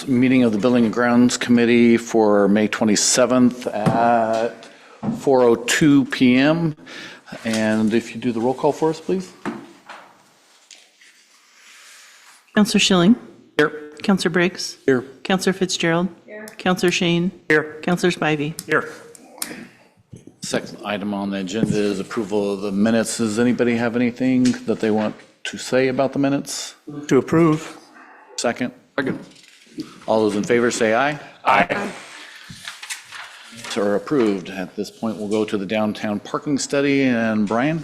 Grounds, meeting of the Building and Grounds Committee for May 27th at 4:02 p.m. And if you do the roll call for us, please. Councillor Schilling. Here. Councillor Briggs. Here. Councillor Fitzgerald. Here. Councillor Shane. Here. Councillor Spivey. Here. Second item on the agenda is approval of the minutes. Does anybody have anything that they want to say about the minutes? To approve. Second? Second. All those in favor say aye. Aye. Are approved. At this point, we'll go to the downtown parking study. And Brian?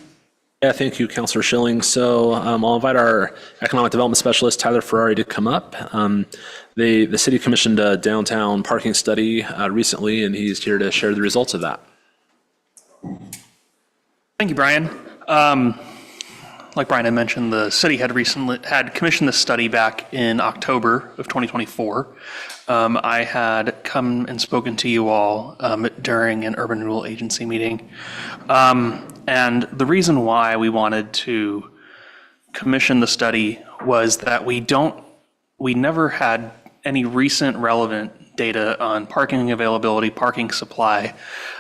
Yeah, thank you, Councillor Schilling. So I'll invite our economic development specialist, Tyler Ferrari, to come up. The city commissioned a downtown parking study recently, and he's here to share the results of that. Thank you, Brian. Like Brian had mentioned, the city had recently commissioned this study back in October of 2024. I had come and spoken to you all during an urban renewal agency meeting. And the reason why we wanted to commission the study was that we never had any recent relevant data on parking availability, parking supply,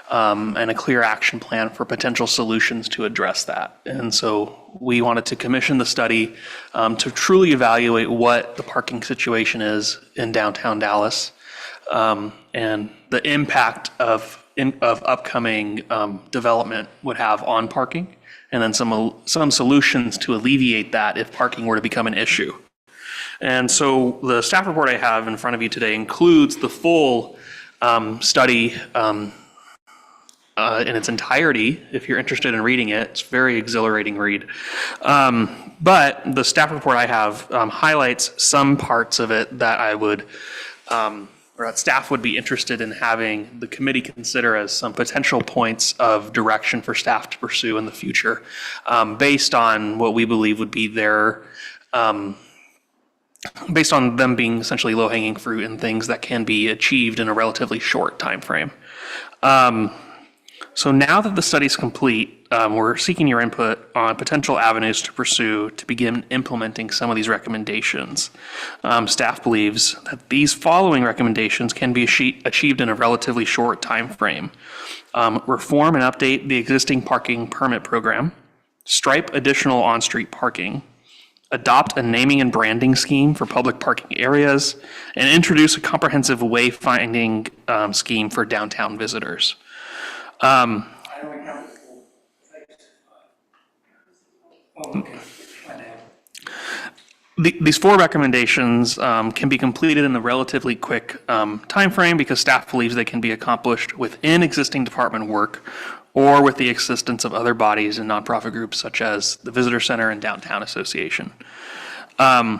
and a clear action plan for potential solutions to address that. And so we wanted to commission the study to truly evaluate what the parking situation is in downtown Dallas and the impact of upcoming development would have on parking, and then some solutions to alleviate that if parking were to become an issue. And so the staff report I have in front of you today includes the full study in its entirety. If you're interested in reading it, it's a very exhilarating read. But the staff report I have highlights some parts of it that I would, or that staff would be interested in having the committee consider as some potential points of direction for staff to pursue in the future, based on what we believe would be their based on them being essentially low-hanging fruit and things that can be achieved in a relatively short time frame. So now that the study's complete, we're seeking your input on potential avenues to pursue to begin implementing some of these recommendations. Staff believes that these following recommendations can be achieved in a relatively short time frame. Reform and update the existing parking permit program, stripe additional on-street parking, adopt a naming and branding scheme for public parking areas, and introduce a comprehensive wayfinding scheme for downtown visitors. These four recommendations can be completed in a relatively quick time frame because staff believes they can be accomplished within existing department work or with the assistance of other bodies and nonprofit groups such as the Visitor Center and Downtown Association. A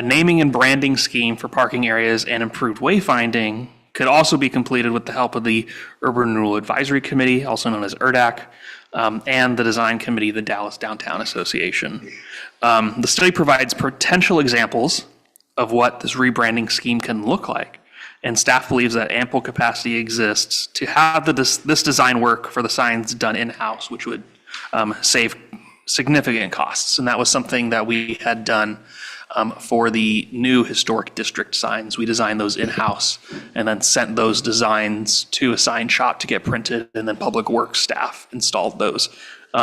naming and branding scheme for parking areas and improved wayfinding could also be completed with the help of the Urban Renewal Advisory Committee, also known as URDAC, and the design committee, the Dallas Downtown Association. The study provides potential examples of what this rebranding scheme can look like, and staff believes that ample capacity exists to have this design work for the signs done in-house, which would save significant costs. And that was something that we had done for the new historic district signs. We designed those in-house and then sent those designs to a sign shop to get printed, and then public works staff installed those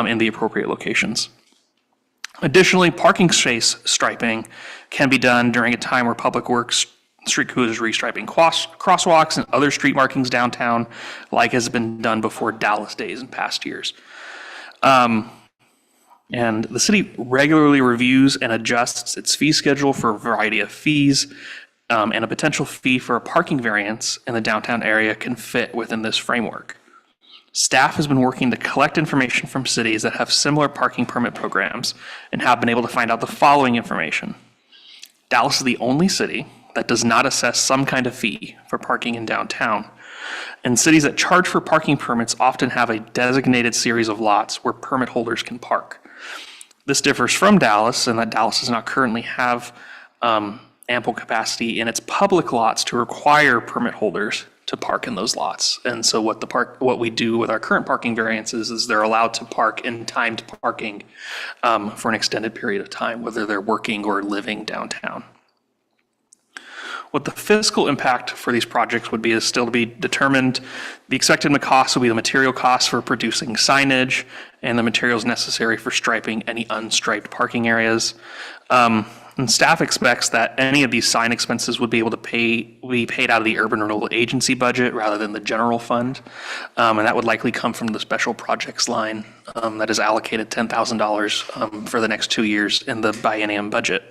in the appropriate locations. Additionally, parking space striping can be done during a time where public works street crews is restriping crosswalks and other street markings downtown, like has been done before Dallas Days in past years. And the city regularly reviews and adjusts its fee schedule for a variety of fees, and a potential fee for a parking variance in the downtown area can fit within this framework. Staff has been working to collect information from cities that have similar parking permit programs and have been able to find out the following information. Dallas is the only city that does not assess some kind of fee for parking in downtown. And cities that charge for parking permits often have a designated series of lots where permit holders can park. This differs from Dallas in that Dallas does not currently have ample capacity in its public lots to require permit holders to park in those lots. And so what we do with our current parking variances is they're allowed to park in timed parking for an extended period of time, whether they're working or living downtown. What the fiscal impact for these projects would be is still to be determined. The expected cost will be the material costs for producing signage and the materials necessary for striping any unstriped parking areas. And staff expects that any of these sign expenses would be able to be paid out of the urban renewal agency budget rather than the general fund. And that would likely come from the special projects line that is allocated $10,000 for the next 2 years in the biennium budget.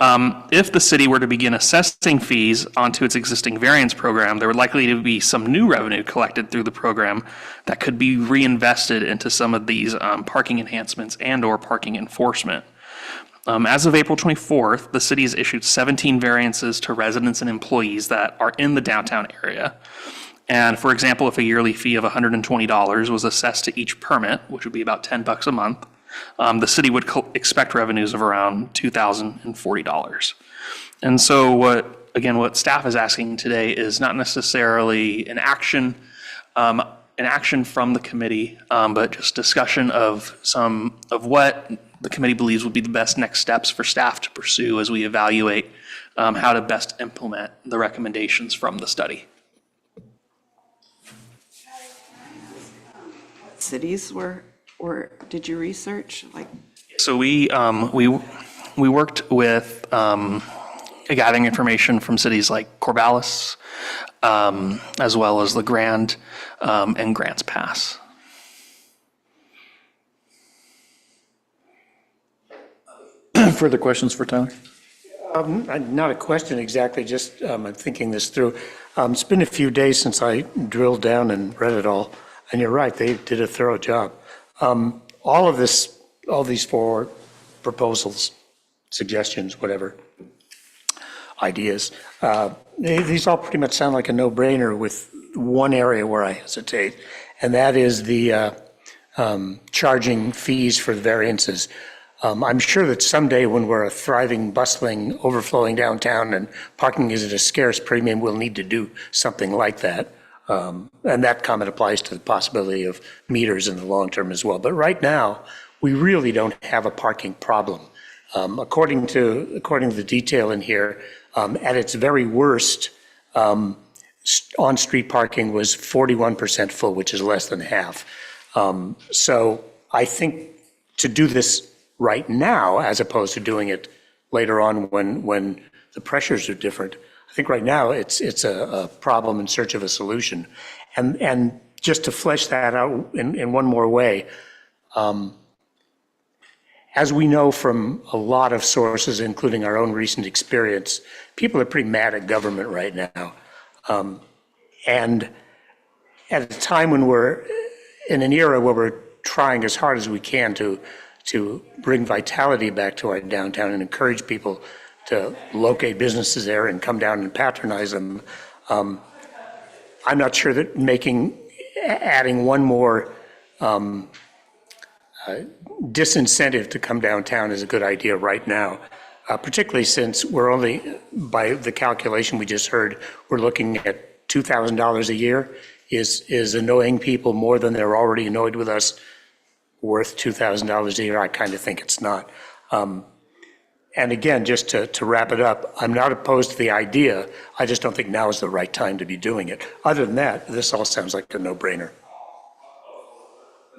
If the city were to begin assessing fees onto its existing variance program, there would likely to be some new revenue collected through the program that could be reinvested into some of these parking enhancements and/or parking enforcement. As of April 24th, the city has issued 17 variances to residents and employees that are in the downtown area. And for example, if a yearly fee of $120 was assessed to each permit, which would be about $10 a month, the city would expect revenues of around $2,040. And so what staff is asking today is not necessarily an action from the committee, but just discussion of what the committee believes would be the best next steps for staff to pursue as we evaluate how to best implement the recommendations from the study. Cities did you research? Like, So we worked with gathering information from cities like Corvallis, as well as LeGrand and Grants Pass. Further questions for Tyler? Not a question exactly, just I'm thinking this through. It's been a few days since I drilled down and read it all, and you're right, they did a thorough job. All these 4 proposals, suggestions, whatever, ideas, these all pretty much sound like a no-brainer with one area where I hesitate, and that is the charging fees for the variances. I'm sure that someday when we're a thriving, bustling, overflowing downtown and parking is at a scarce premium, we'll need to do something like that. And that comment applies to the possibility of meters in the long term as well. But right now, we really don't have a parking problem. According to the detail in here, at its very worst, on-street parking was 41% full, which is less than half. So I think to do this right now, as opposed to doing it later on when the pressures are different, I think right now it's a problem in search of a solution. And just to flesh that out in one more way, as we know from a lot of sources, including our own recent experience, people are pretty mad at government right now. And at a time when we're in an era where we're trying as hard as we can to bring vitality back to our downtown and encourage people to locate businesses there and come down and patronize them, I'm not sure that adding one more disincentive to come downtown is a good idea right now, particularly since we're only, by the calculation we just heard, we're looking at $2,000 a year. Is annoying people more than they're already annoyed with us worth $2,000 a year? I kind of think it's not. And again, just to wrap it up, I'm not opposed to the idea. I just don't think now is the right time to be doing it. Other than that, this all sounds like a no-brainer.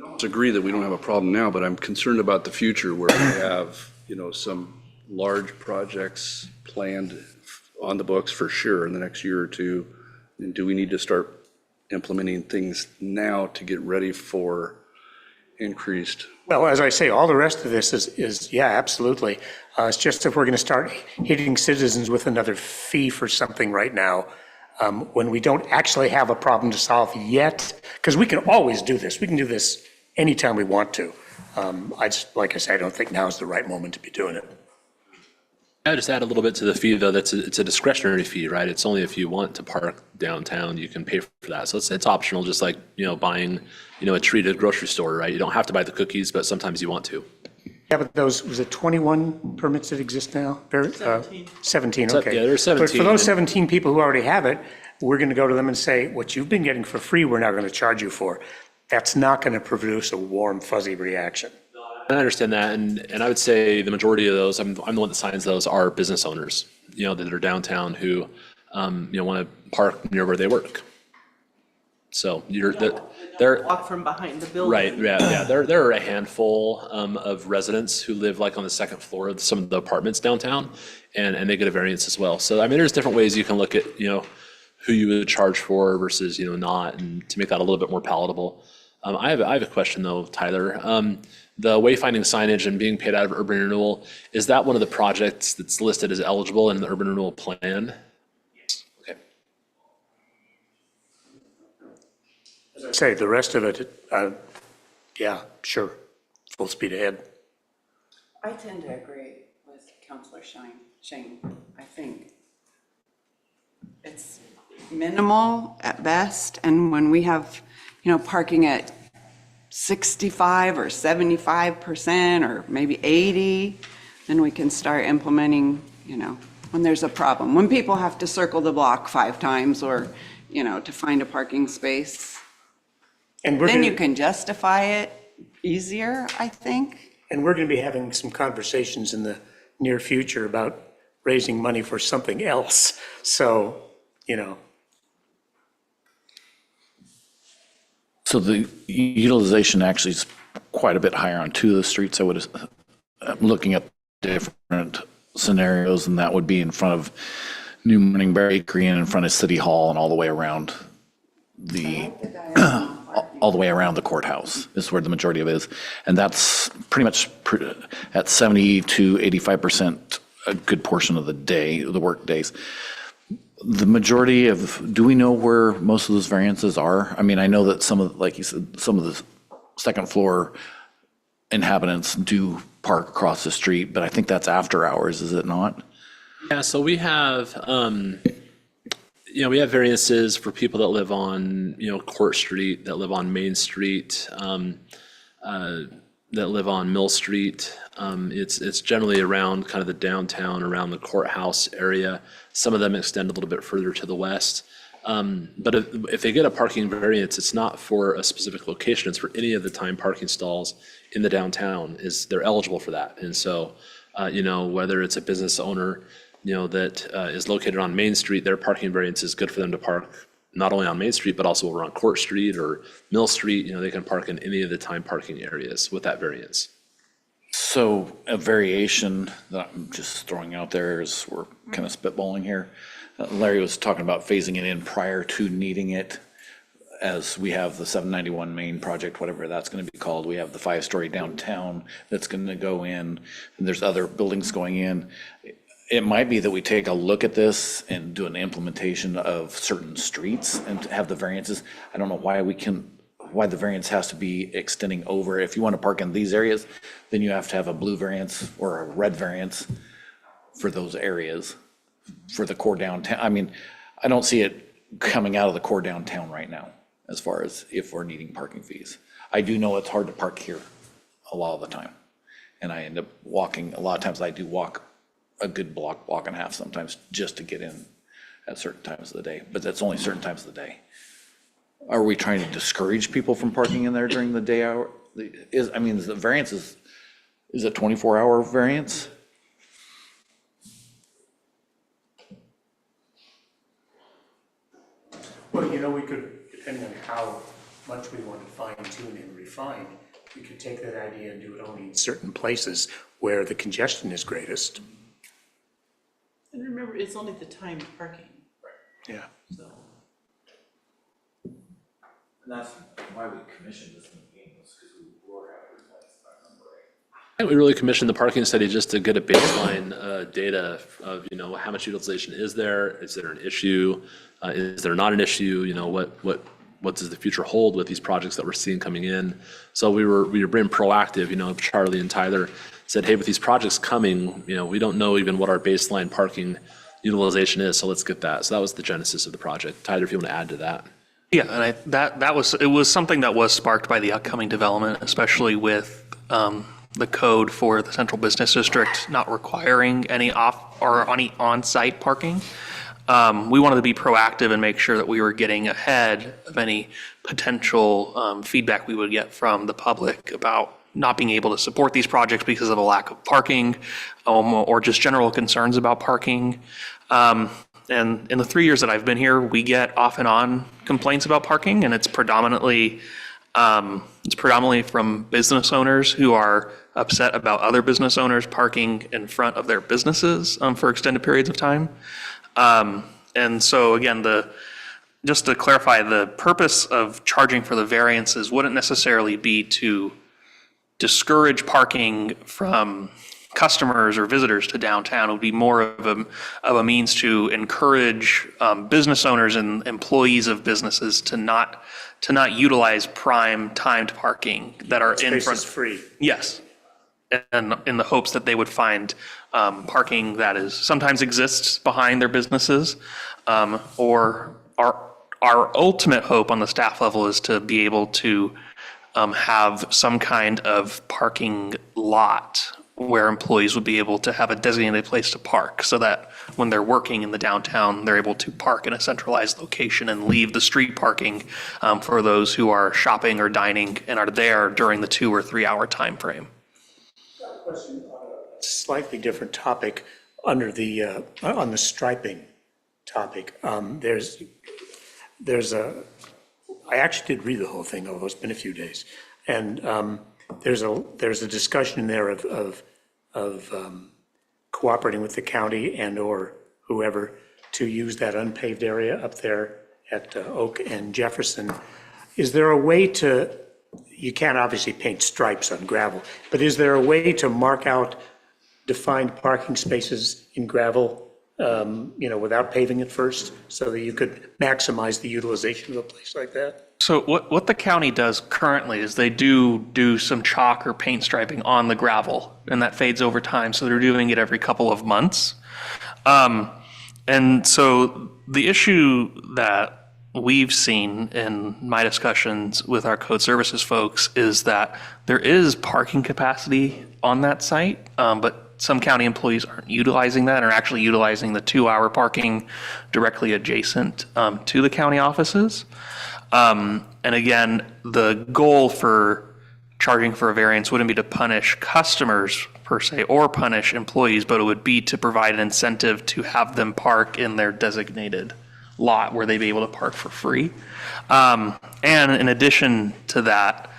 I agree that we don't have a problem now, but I'm concerned about the future where we have, some large projects planned on the books for sure in the next year or two. And do we need to start implementing things now to get ready for increased? Well, as I say, all the rest of this is yeah, absolutely. It's just if we're going to start hitting citizens with another fee for something right now, when we don't actually have a problem to solve yet, because we can always do this. We can do this anytime we want to. Like I said, I don't think now is the right moment to be doing it. I just add a little bit to the fee, though. It's a discretionary fee, right? It's only if you want to park downtown, you can pay for that. So it's optional, just like, buying, a treat at a grocery store, right? You don't have to buy the cookies, but sometimes you want to. Yeah, but was it 21 permits that exist now? 17. 17, okay. Yeah, there's 17. But for those 17 people who already have it, we're going to go to them and say, what you've been getting for free, we're now going to charge you for. That's not going to produce a warm, fuzzy reaction. I understand that, and I would say the majority of those, I'm the one that signs those, are business owners. that are downtown who, want to park near where they work. So they're, Walk from behind the building. right, yeah. There are a handful of residents who live like on the second floor of some of the apartments downtown, and they get a variance as well. So, I mean, there's different ways you can look at, who you would charge for versus, not, and to make that a little bit more palatable. I have a question though, Tyler. The wayfinding signage and being paid out of urban renewal, is that one of the projects that's listed as eligible in the urban renewal plan? Okay. As I say, the rest of it, yeah, sure, full speed ahead. I tend to agree with Counselor Shane. I think it's minimal at best, and when we have, parking at 65 or 75% or maybe 80, then we can start implementing, when there's a problem. When people have to circle the block 5 times or, to find a parking space, And we're then you gonna, can justify it easier, I think. and we're going to be having some conversations in the near future about raising money for something else. So, So the utilization actually is quite a bit higher on 2 of the streets. I'm looking at different scenarios, and that would be in front of New Morning Bakery and in front of City Hall and all the way around all the way around the courthouse is where the majority of it is. And that's pretty much at 70 to 85% a good portion of the day, the work days. The majority of, do we know where most of those variances are? I mean, I know that some of, like you said, some of the second floor inhabitants do park across the street, but I think that's after hours, is it not? Yeah, so we have, we have variances for people that live on, Court Street, that live on Main Street, that live on Mill Street. It's generally around kind of the downtown, around the courthouse area. Some of them extend a little bit further to the west. But if they get a parking variance, it's not for a specific location, it's for any of the time parking stalls in the downtown, they're eligible for that. And so, whether it's a business owner, that is located on Main Street, their parking variance is good for them to park not only on Main Street, but also over on Court Street or Mill Street. They can park in any of the time parking areas with that variance. So a variation that I'm just throwing out there is, we're kind of spitballing here. Larry was talking about phasing it in prior to needing it, as we have the 791 Main project, whatever that's going to be called. We have the 5-story downtown that's going to go in, and there's other buildings going in. It might be that we take a look at this and do an implementation of certain streets and have the variances. I don't know why the variance has to be extending over. If you want to park in these areas, then you have to have a blue variance or a red variance for those areas, for the core downtown. I mean, I don't see it coming out of the core downtown right now, as far as if we're needing parking fees. I do know it's hard to park here a lot of the time. And I end up walking, a lot of times I do walk a good block and a half sometimes just to get in at certain times of the day, but that's only certain times of the day. Are we trying to discourage people from parking in there during the day hour? Is the variance is a 24-hour variance? well, we could, depending on how much we want to fine tune and refine, we could take that idea and do it only in certain places where the congestion is greatest. And remember, it's only the timed parking, Yeah. so. And that's why we commissioned this meeting, was because we were advertised, if I remember right. I think we really commissioned the parking study just to get a baseline data of, how much utilization is there? Is there an issue? Is there not an issue? What does the future hold with these projects that we're seeing coming in? So we were being proactive. Charlie and Tyler said, hey, with these projects coming, we don't know even what our baseline parking utilization is, so let's get that. So that was the genesis of the project. Tyler, if you want to add to that. Yeah, and it was something that was sparked by the upcoming development, especially with the code for the central business district not requiring any off or any on-site parking. We wanted to be proactive and make sure that we were getting ahead of any potential feedback we would get from the public about not being able to support these projects because of a lack of parking, or just general concerns about parking. And in the 3 years that I've been here, we get off and on complaints about parking, and it's predominantly from business owners who are upset about other business owners parking in front of their businesses for extended periods of time. And so again, just to clarify, the purpose of charging for the variances wouldn't necessarily be to discourage parking from customers or visitors to downtown. It would be more of a means to encourage business owners and employees of businesses to not utilize prime timed parking that are in Space front. is free. Yes. And in the hopes that they would find parking that is sometimes exists behind their businesses, or our ultimate hope on the staff level is to be able to have some kind of parking lot where employees would be able to have a designated place to park, so that when they're working in the downtown, they're able to park in a centralized location and leave the street parking for those who are shopping or dining and are there during the 2 or 3 hour time frame. Slightly different topic under the, on the striping topic. There's I actually did read the whole thing, although it's been a few days. And there's a discussion in there of cooperating with the county and/or whoever to use that unpaved area up there at Oak and Jefferson. Is there a way to, you can't obviously paint stripes on gravel, but is there a way to mark out defined parking spaces in gravel, without paving it first, so that you could maximize the utilization of a place like that? So what the county does currently is they do some chalk or paint striping on the gravel, and that fades over time, so they're doing it every couple of months. And so the issue that we've seen in my discussions with our code services folks is that there is parking capacity on that site, but some county employees aren't utilizing that, or actually utilizing the 2 hour parking directly adjacent to the county offices. And again, the goal for charging for a variance wouldn't be to punish customers per se or punish employees, but it would be to provide an incentive to have them park in their designated lot where they'd be able to park for free. And in addition to that,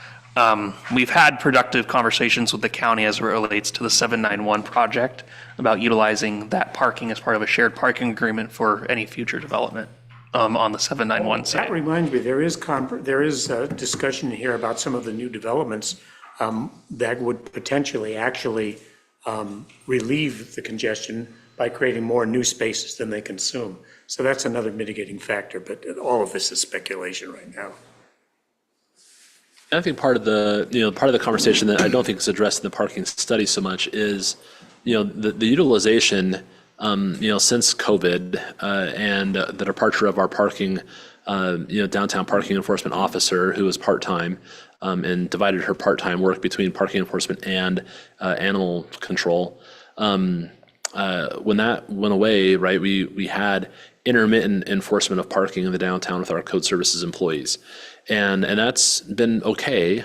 we've had productive conversations with the county as it relates to the 791 project about utilizing that parking as part of a shared parking agreement for any future development on the 791 That site. reminds me, there is a discussion here about some of the new developments that would potentially actually relieve the congestion by creating more new spaces than they consume. So that's another mitigating factor, but all of this is speculation right now. I think part of the conversation that I don't think is addressed in the parking study so much is, the utilization, since COVID and the departure of our parking, downtown parking enforcement officer who was part-time and divided her part-time work between parking enforcement and animal control. When that went away, right, we had intermittent enforcement of parking in the downtown with our code services employees. And that's been okay,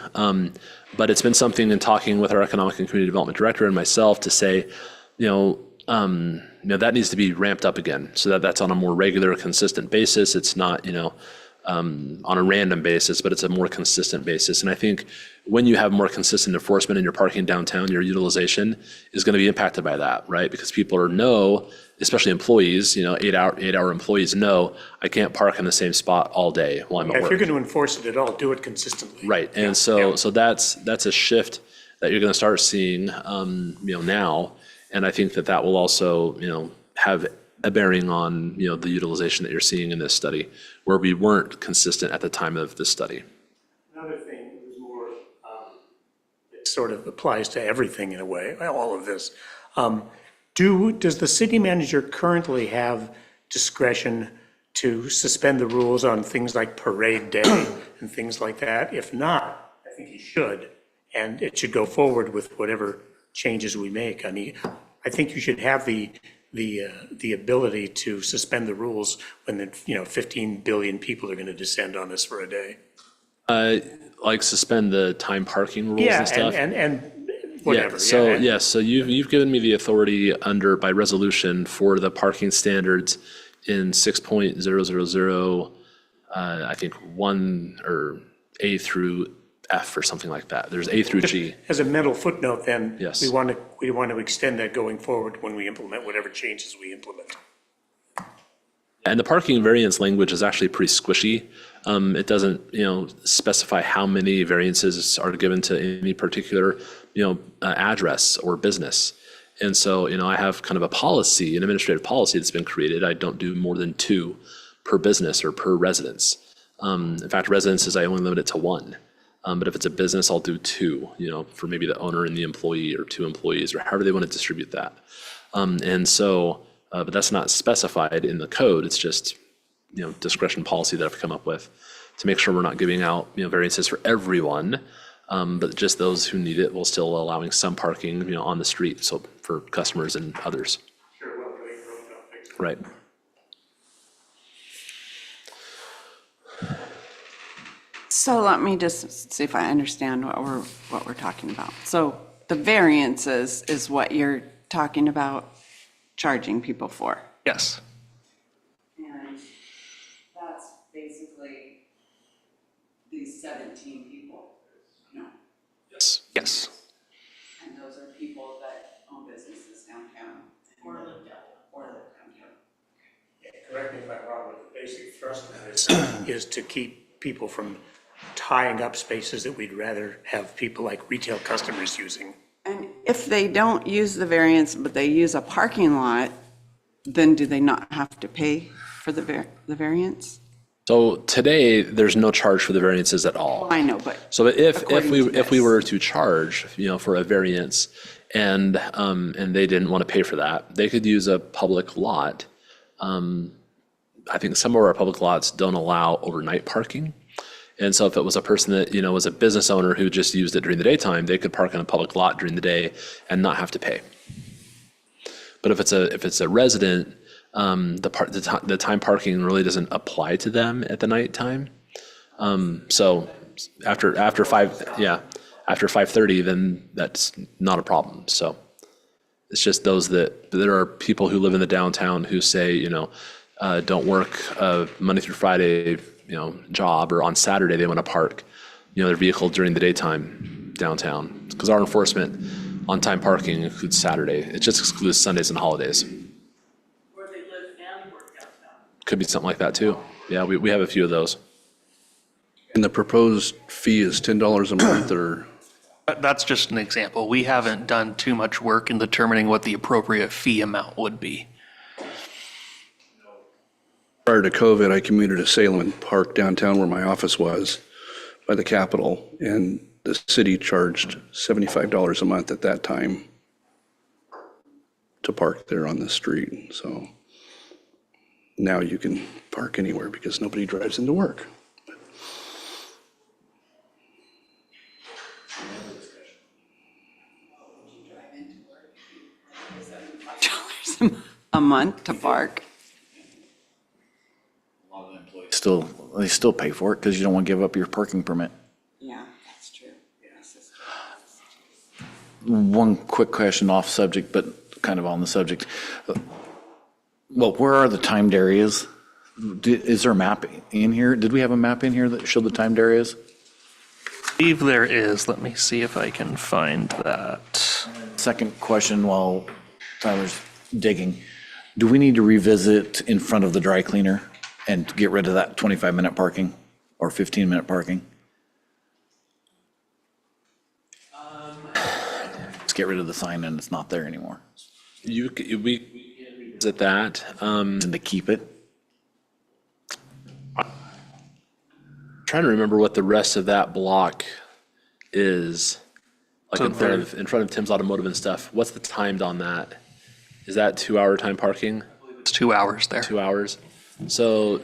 but it's been something in talking with our economic and community development director and myself to say, that needs to be ramped up again, so that's on a more regular, consistent basis. It's not, on a random basis, but it's a more consistent basis. And I think when you have more consistent enforcement in your parking downtown, your utilization is going to be impacted by that, right? Because people know, especially employees, 8 hour employees know, I can't park in the same spot all day while I'm at If work. you're going to enforce it at all, do it consistently. Right, and so that's a shift that you're going to start seeing, now, and I think that will also, have a bearing on, the utilization that you're seeing in this study, where we weren't consistent at the time of this study. Another thing is more, it sort of applies to everything in a way, all of this. Does the city manager currently have discretion to suspend the rules on things like parade day and things like that? If not, I think he should, and it should go forward with whatever changes we make. I mean, I think you should have the ability to suspend the rules when 15 billion people are going to descend on us for a day. Like suspend the time parking rules Yeah, and stuff? and whatever. So you've given me the authority by resolution for the parking standards in 6.000, I think 1 or A through F or something like that. There's A through G. As a mental footnote, then. Yes. We want to extend that going forward when we implement whatever changes we implement. And the parking variance language is actually pretty squishy. It doesn't, specify how many variances are given to any particular, address or business. And so, I have kind of a policy, an administrative policy that's been created. I don't do more than 2 per business or per residence. In fact, residences, I only limit it to 1. But if it's a business, I'll do 2, for maybe the owner and the employee, or 2 employees, or however they want to distribute that. And so, but that's not specified in the code. It's just, discretion policy that I've come up with to make sure we're not giving out, variances for everyone, but just those who need it, while still allowing some parking, on the street, so for customers and others. Right. So let me just see if I understand what we're talking about. So the variances is what you're talking about charging people for. Yes. And that's basically these 17 people, Yes. Yes. and those are people that own businesses downtown. Or live downtown. Correct me if I'm wrong, but the basic thrust of this is to keep people from tying up spaces that we'd rather have people like retail customers using. And if they don't use the variance, but they use a parking lot, then do they not have to pay for the variance? So today, there's no charge for the variances at all. I know, but. So if According we to if we this. were to charge, for a variance, and they didn't want to pay for that, they could use a public lot. I think some of our public lots don't allow overnight parking. And so if it was a person that, was a business owner who just used it during the daytime, they could park in a public lot during the day and not have to pay. But if it's a resident, the time parking really doesn't apply to them at the nighttime. So after 5:30, then that's not a problem. So it's just those there are people who live in the downtown who say, don't work Monday through Friday, job, or on Saturday they want to park, their vehicle during the daytime downtown. Because our enforcement on time parking includes Saturday. It just excludes Sundays and holidays. Where they live and work downtown. Could be something like that too. Yeah, we have a few of those. And the proposed fee is $10 a month, or? That's just an example. We haven't done too much work in determining what the appropriate fee amount would be. Prior to COVID, I commuted to Salem and parked downtown where my office was by the Capitol, and the city charged $75 a month at that time to park there on the street. So now you can park anywhere because nobody drives into work. A month to park. They still pay for it because you don't want to give up your parking permit. Yeah, that's true. One quick question off subject, but kind of on the subject. Well, where are the timed areas? Is there a map in here? Did we have a map in here that showed the timed areas? I believe there is. Let me see if I can find that. Second question while Tyler's digging. Do we need to revisit in front of the dry cleaner and get rid of that 25-minute parking or 15-minute parking? Let's get rid of the sign and it's not there anymore. We can revisit that. And to keep it? Trying to remember what the rest of that block is, like So in front of Tim's Automotive and stuff. What's the timed on that? Is that 2-hour time parking? It's 2 hours there. 2 hours? So,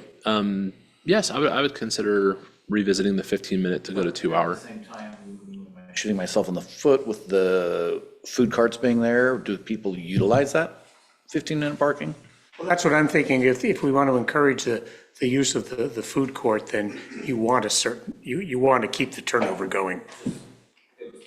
yes, I would consider revisiting the 15-minute to go to 2-hour. Same time, shooting myself in the foot with the food carts being there. Do people utilize that 15-minute parking? Well, that's what I'm thinking. If we want to encourage the use of the food court, then you want a certain, you want to keep the turnover going.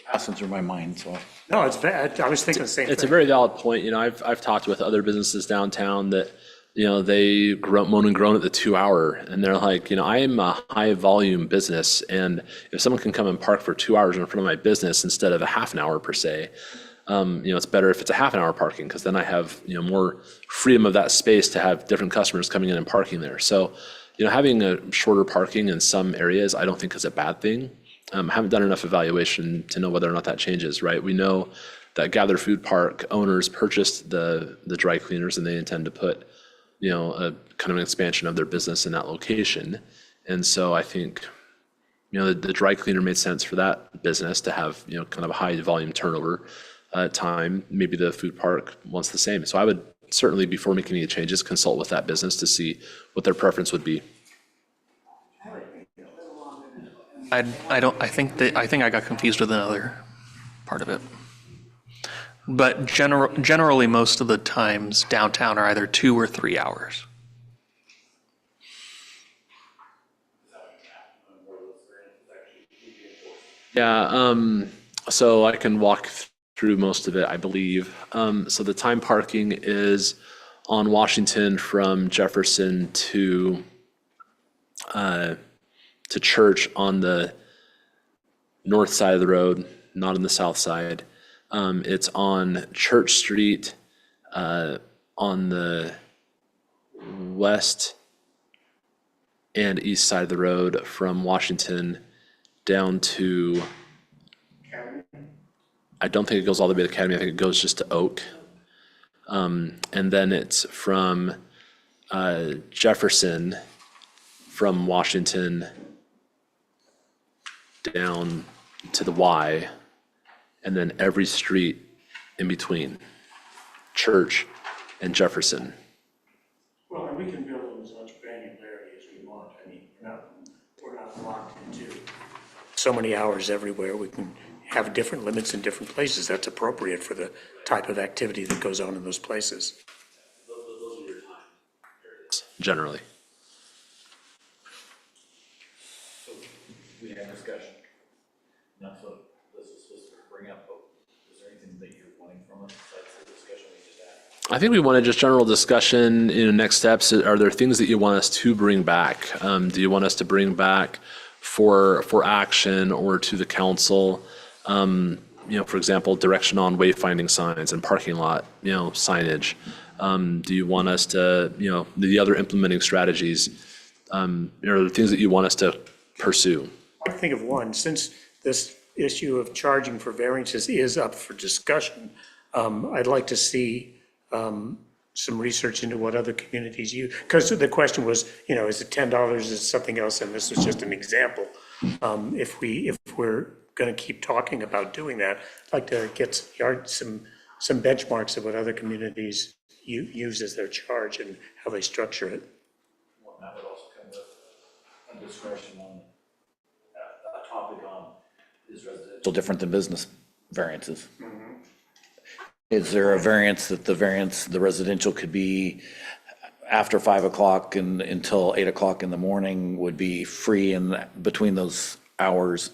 Passing through my mind, so. No, I was thinking the same thing. It's a very valid point. You know, I've talked with other businesses downtown that, you know, they moan and groan at the 2 hour, and they're like, you know, I am a high volume business, and if someone can come and park for 2 hours in front of my business instead of a half an hour per se, you know, it's better if it's a half an hour parking, because then I have, you know, more freedom of that space to have different customers coming in and parking there. So, you know, having a shorter parking in some areas, I don't think is a bad thing. I haven't done enough evaluation to know whether or not that changes, right? We know that Gather Food Park owners purchased the dry cleaners, and they intend to put, you know, a kind of an expansion of their business in that location. And so I think, you know, the dry cleaner made sense for that business to have, you know, kind of a high volume turnover time. Maybe the food park wants the same. So I would certainly, before making any changes, consult with that business to see what their preference would be. I think I got confused with another part of it. But generally, most of the times downtown are either 2 or 3 hours. Yeah, so I can walk through most of it, I believe. So the time parking is on Washington from Jefferson to Church on the north side of the road, not on the south side. It's on Church Street on the west and east side of the road from Washington down to, I don't think it goes all the way to Academy. I think it goes just to Oak. And then it's from Jefferson from Washington down to the Y, and then every street in between Church and Jefferson. Well, and we can build them as much granularity as we want. I mean, we're not locked into so many hours everywhere. We can have different limits in different places. That's appropriate for the type of activity that goes on in those places. Generally. We had discussion. That's what this is supposed to bring up, but is there anything that you're wanting from us besides the discussion we just had? I think we wanted just general discussion, you know, next steps. Are there things that you want us to bring back? Do you want us to bring back for action or to the council? You know, for example, direction on wayfinding signs and parking lot, you know, signage. Do you want us to, you know, the other implementing strategies? Are there things that you want us to pursue? I think of one, since this issue of charging for variances is up for discussion, I'd like to see some research into what other communities use. Because the question was, you know, is it $10, is it something else? And this was just an example. If we're going to keep talking about doing that, I'd like to get some benchmarks of what other communities use as their charge and how they structure it. Well, that would also come with a discussion on a topic on is residential different than business variances? Is there a variance that the residential could be after 5 o'clock and until 8 o'clock in the morning would be free in between those hours?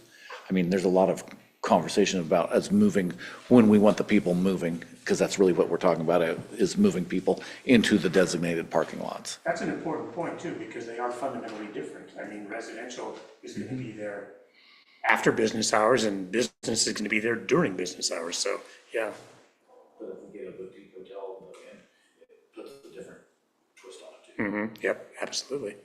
I mean, there's a lot of conversation about us moving when we want the people moving, because that's really what we're talking about, is moving people into the designated parking lots. That's an important point too, because they are fundamentally different. I mean, residential is going to be there after business hours and business is going to be there during business hours. So, yeah. But if we get a boutique hotel, it puts a different twist on it too. Yep, absolutely.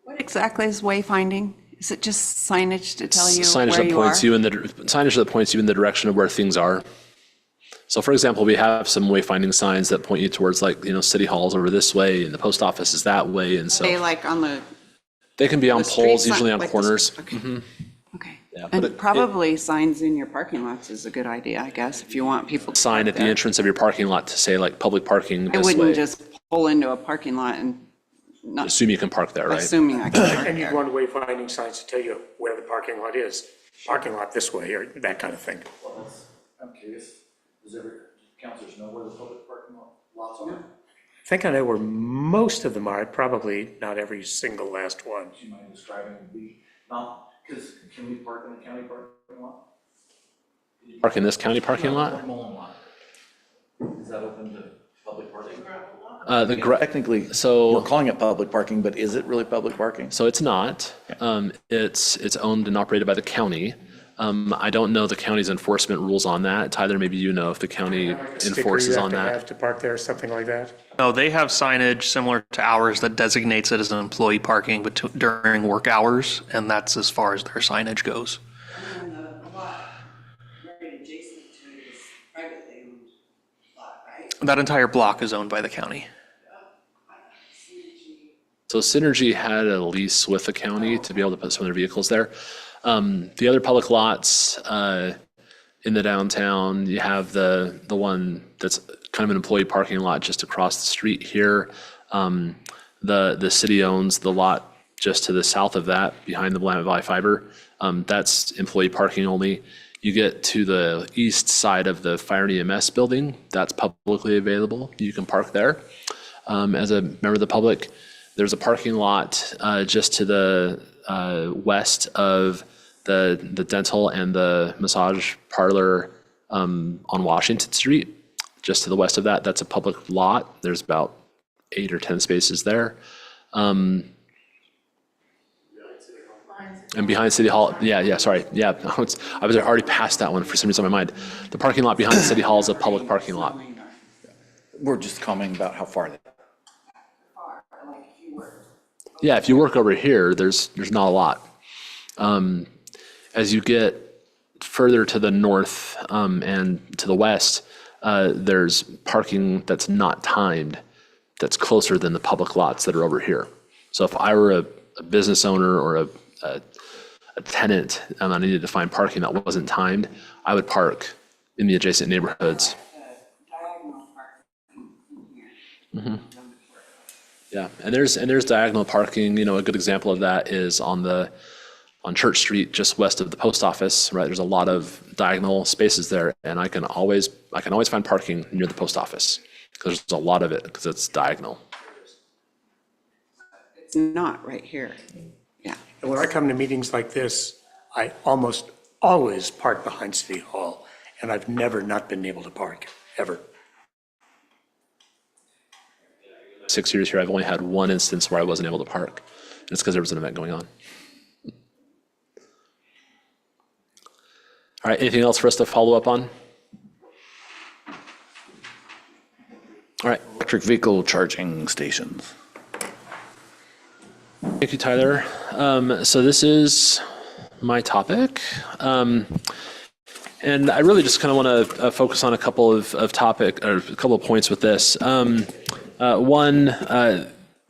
What exactly is wayfinding? Is it just signage to tell you Signage where that you points are? you in signage that points you in the direction of where things are. So for example, we have some wayfinding signs that point you towards, like, you know, City Hall's over this way and the post office is that way, and They so like on the they can be on street poles, sign- usually on like the- corners. Okay. Okay. Yeah, but And probably signs in your parking lots is a good idea, I guess, if you want people to Sign park at the there. entrance of your parking lot to say, like, public parking I this wouldn't way. just pull into a parking lot and not Assume you can park there, right? assuming I can park And you'd there. want wayfinding signs to tell you where the parking lot is. Parking lot this way or that kind of thing. Well, I'm curious, does councilors know where the public parking lots are? think I know where most of them are, probably not every single last one. Do you mind describing because can we park in the county parking lot? Park in this county parking lot? Mullen lot. Is that open to public parking? Technically, We're so, calling it public parking, but is it really public parking? so it's not. It's owned and operated by the county. I don't know the county's enforcement rules on that. Tyler, maybe you know if the county Sticker enforces you on have to that. have to park there, something like that? No, they have signage similar to ours that designates it as an employee parking during work hours, and that's as far as their signage goes. And the lot right adjacent to it is privately owned lot, right? That entire block is owned by the county. So Synergy had a lease with the county to be able to put some of their vehicles there. The other public lots in the downtown, you have the one that's kind of an employee parking lot just across the street here. The city owns the lot just to the south of that, behind the Willamette Valley Fiber. That's employee parking only. You get to the east side of the Fire and EMS building, that's publicly available. You can park there as a member of the public. There's a parking lot just to the west of the dental and the massage parlor on Washington Street. Just to the west of that, that's a public lot. There's about 8 or 10 spaces there. And behind City Hall, sorry. I was already past that one for some reason on my mind. The parking lot behind City Hall is a public parking lot. We're just commenting about how far they. Yeah, if you work over here, there's not a lot. As you get further to the north and to the west, there's parking that's not timed, that's closer than the public lots that are over here. So if I were a business owner or a tenant and I needed to find parking that wasn't timed, I would park in the adjacent neighborhoods. Yeah, and there's diagonal parking. A good example of that is on Church Street, just west of the post office. Right, there's a lot of diagonal spaces there, and I can always find parking near the post office because there's a lot of it because it's diagonal. It's not right here. Yeah. And when I come to meetings like this, I almost always park behind City Hall, and I've never not been able to park, ever. 6 years here, I've only had one instance where I wasn't able to park. And it's because there was an event going on. All right, anything else for us to follow up on? All right, Electric vehicle charging stations. thank you, Tyler. So this is my topic. And I really just kind of want to focus on a couple of points with this. One,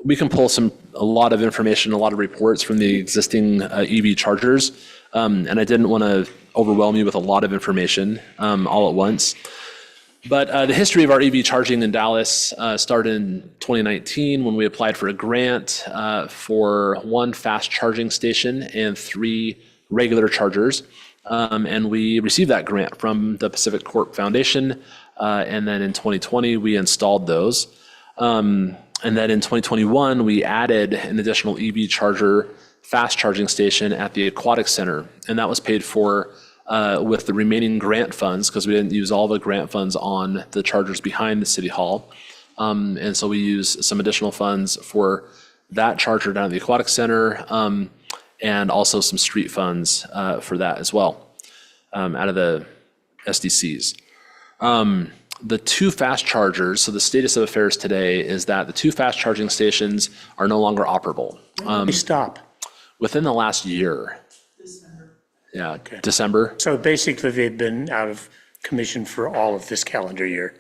we can pull a lot of information, a lot of reports from the existing EV chargers, and I didn't want to overwhelm you with a lot of information all at once. But the history of our EV charging in Dallas started in 2019 when we applied for a grant for 1 fast charging station and 3 regular chargers. And we received that grant from the Pacific Corp Foundation. And then in 2020, we installed those. And then in 2021, we added an additional EV charger fast charging station at the Aquatic Center. And that was paid for with the remaining grant funds because we didn't use all the grant funds on the chargers behind the City Hall. And so we used some additional funds for that charger down at the Aquatic Center and also some street funds for that as well out of the SDCs. The 2 fast chargers, so the status of affairs today is that the 2 fast charging stations are no longer operable. They stop. Within the last year. December. Yeah, December. So basically, they've been out of commission for all of this calendar year.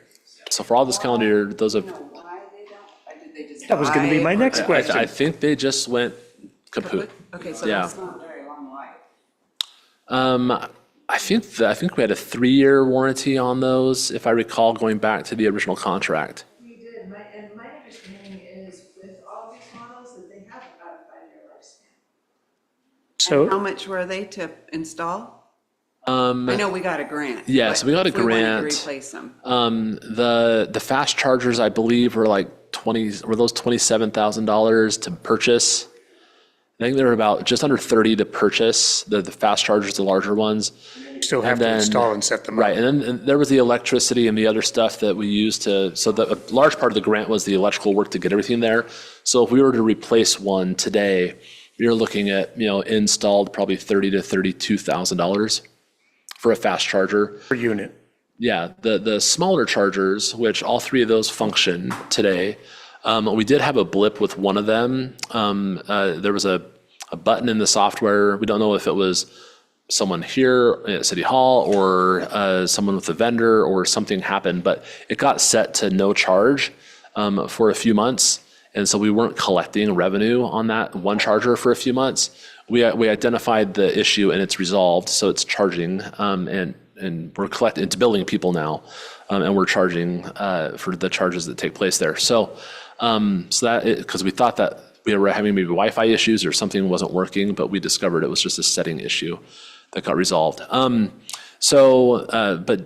So for all this calendar year, those have, Why they don't, or did they just That was going to be my die? next I question. think they just went kaput. Okay, so Yeah. that's not very long life. I think we had a 3-year warranty on those, if I recall, going back to the original contract. We did, and my understanding is with all these models that they have about a 5-year lifespan. How So much were they to install? I know we got a grant. Yeah, so we got a but if wanted to grant. replace them. The fast chargers, I believe, were like those $27,000 to purchase. I think they were about just under 30 to purchase, the fast chargers, the larger ones. Still have And to then- install and set them up. Right, and there was the electricity and the other stuff that we used so a large part of the grant was the electrical work to get everything there. So if we were to replace one today, you're looking at, installed probably $30,000 to $32,000 for a fast charger. Per unit. Yeah, the smaller chargers, which all three of those function today, we did have a blip with one of them. There was a button in the software. We don't know if it was someone here at City Hall or someone with a vendor or something happened, but it got set to no charge for a few months. And so we weren't collecting revenue on that one charger for a few months. We identified the issue and it's resolved, so it's charging, and we're collecting, it's billing people now, and we're charging for the charges that take place there. So because we thought that we were having maybe Wi-Fi issues or something wasn't working, but we discovered it was just a setting issue that got resolved. But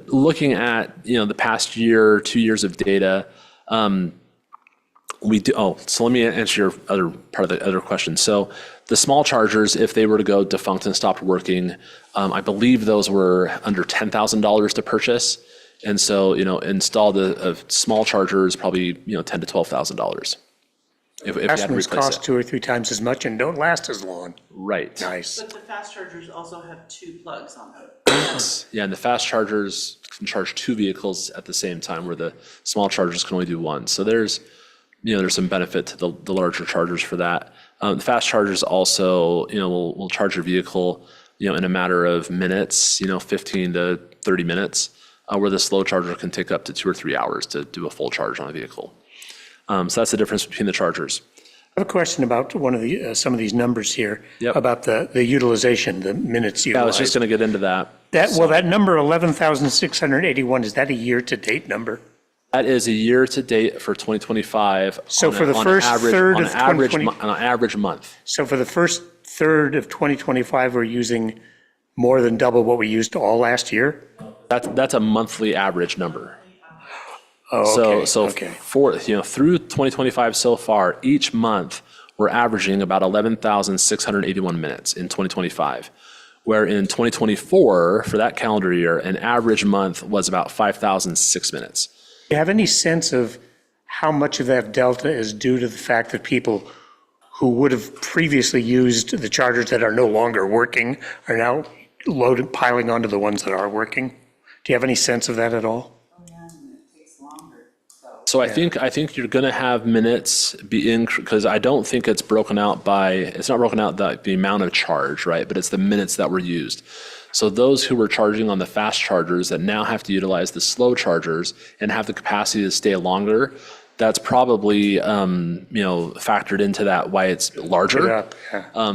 looking at the past year, 2 years of data, we do. Oh, so let me answer your other part of the other question. So the small chargers, if they were to go defunct and stopped working, I believe those were under $10,000 to purchase. And so, install a small charger is probably, $10,000 to $12,000. If you had to Investments replace cost it. 2 or 3 times as much and don't last as long. Right. Nice. But the fast chargers also have 2 plugs on them. Yeah, and the fast chargers can charge 2 vehicles at the same time, where the small chargers can only do 1. So there's some benefit to the larger chargers for that. The fast chargers also, will charge your vehicle, in a matter of minutes, 15 to 30 minutes, where the slow charger can take up to 2 or 3 hours to do a full charge on a vehicle. So that's the difference between the chargers. I have a question about one of the, some of these numbers here. Yep. About the utilization, the minutes Yeah, I was utilized. just going to get into that. That number 11,681, is that a year-to-date number? That is a year to date for 2025. So on for the on first average- third on of average 2020 on an average month. So for the first third of 2025, we're using more than double what we used all last year? That's a monthly average number. Oh, okay, So okay. for, through 2025 so far, each month, we're averaging about 11,681 minutes in 2025. Where in 2024, for that calendar year, an average month was about 5,006 minutes. Do you have any sense of how much of that delta is due to the fact that people who would have previously used the chargers that are no longer working are now piling onto the ones that are working? Do you have any sense of that at all? So I think you're going to have minutes be because I don't think it's broken out it's not broken out the amount of charge, right? But it's the minutes that were used. So those who were charging on the fast chargers that now have to utilize the slow chargers and have the capacity to stay longer, that's probably, factored into that why it's larger. Yeah.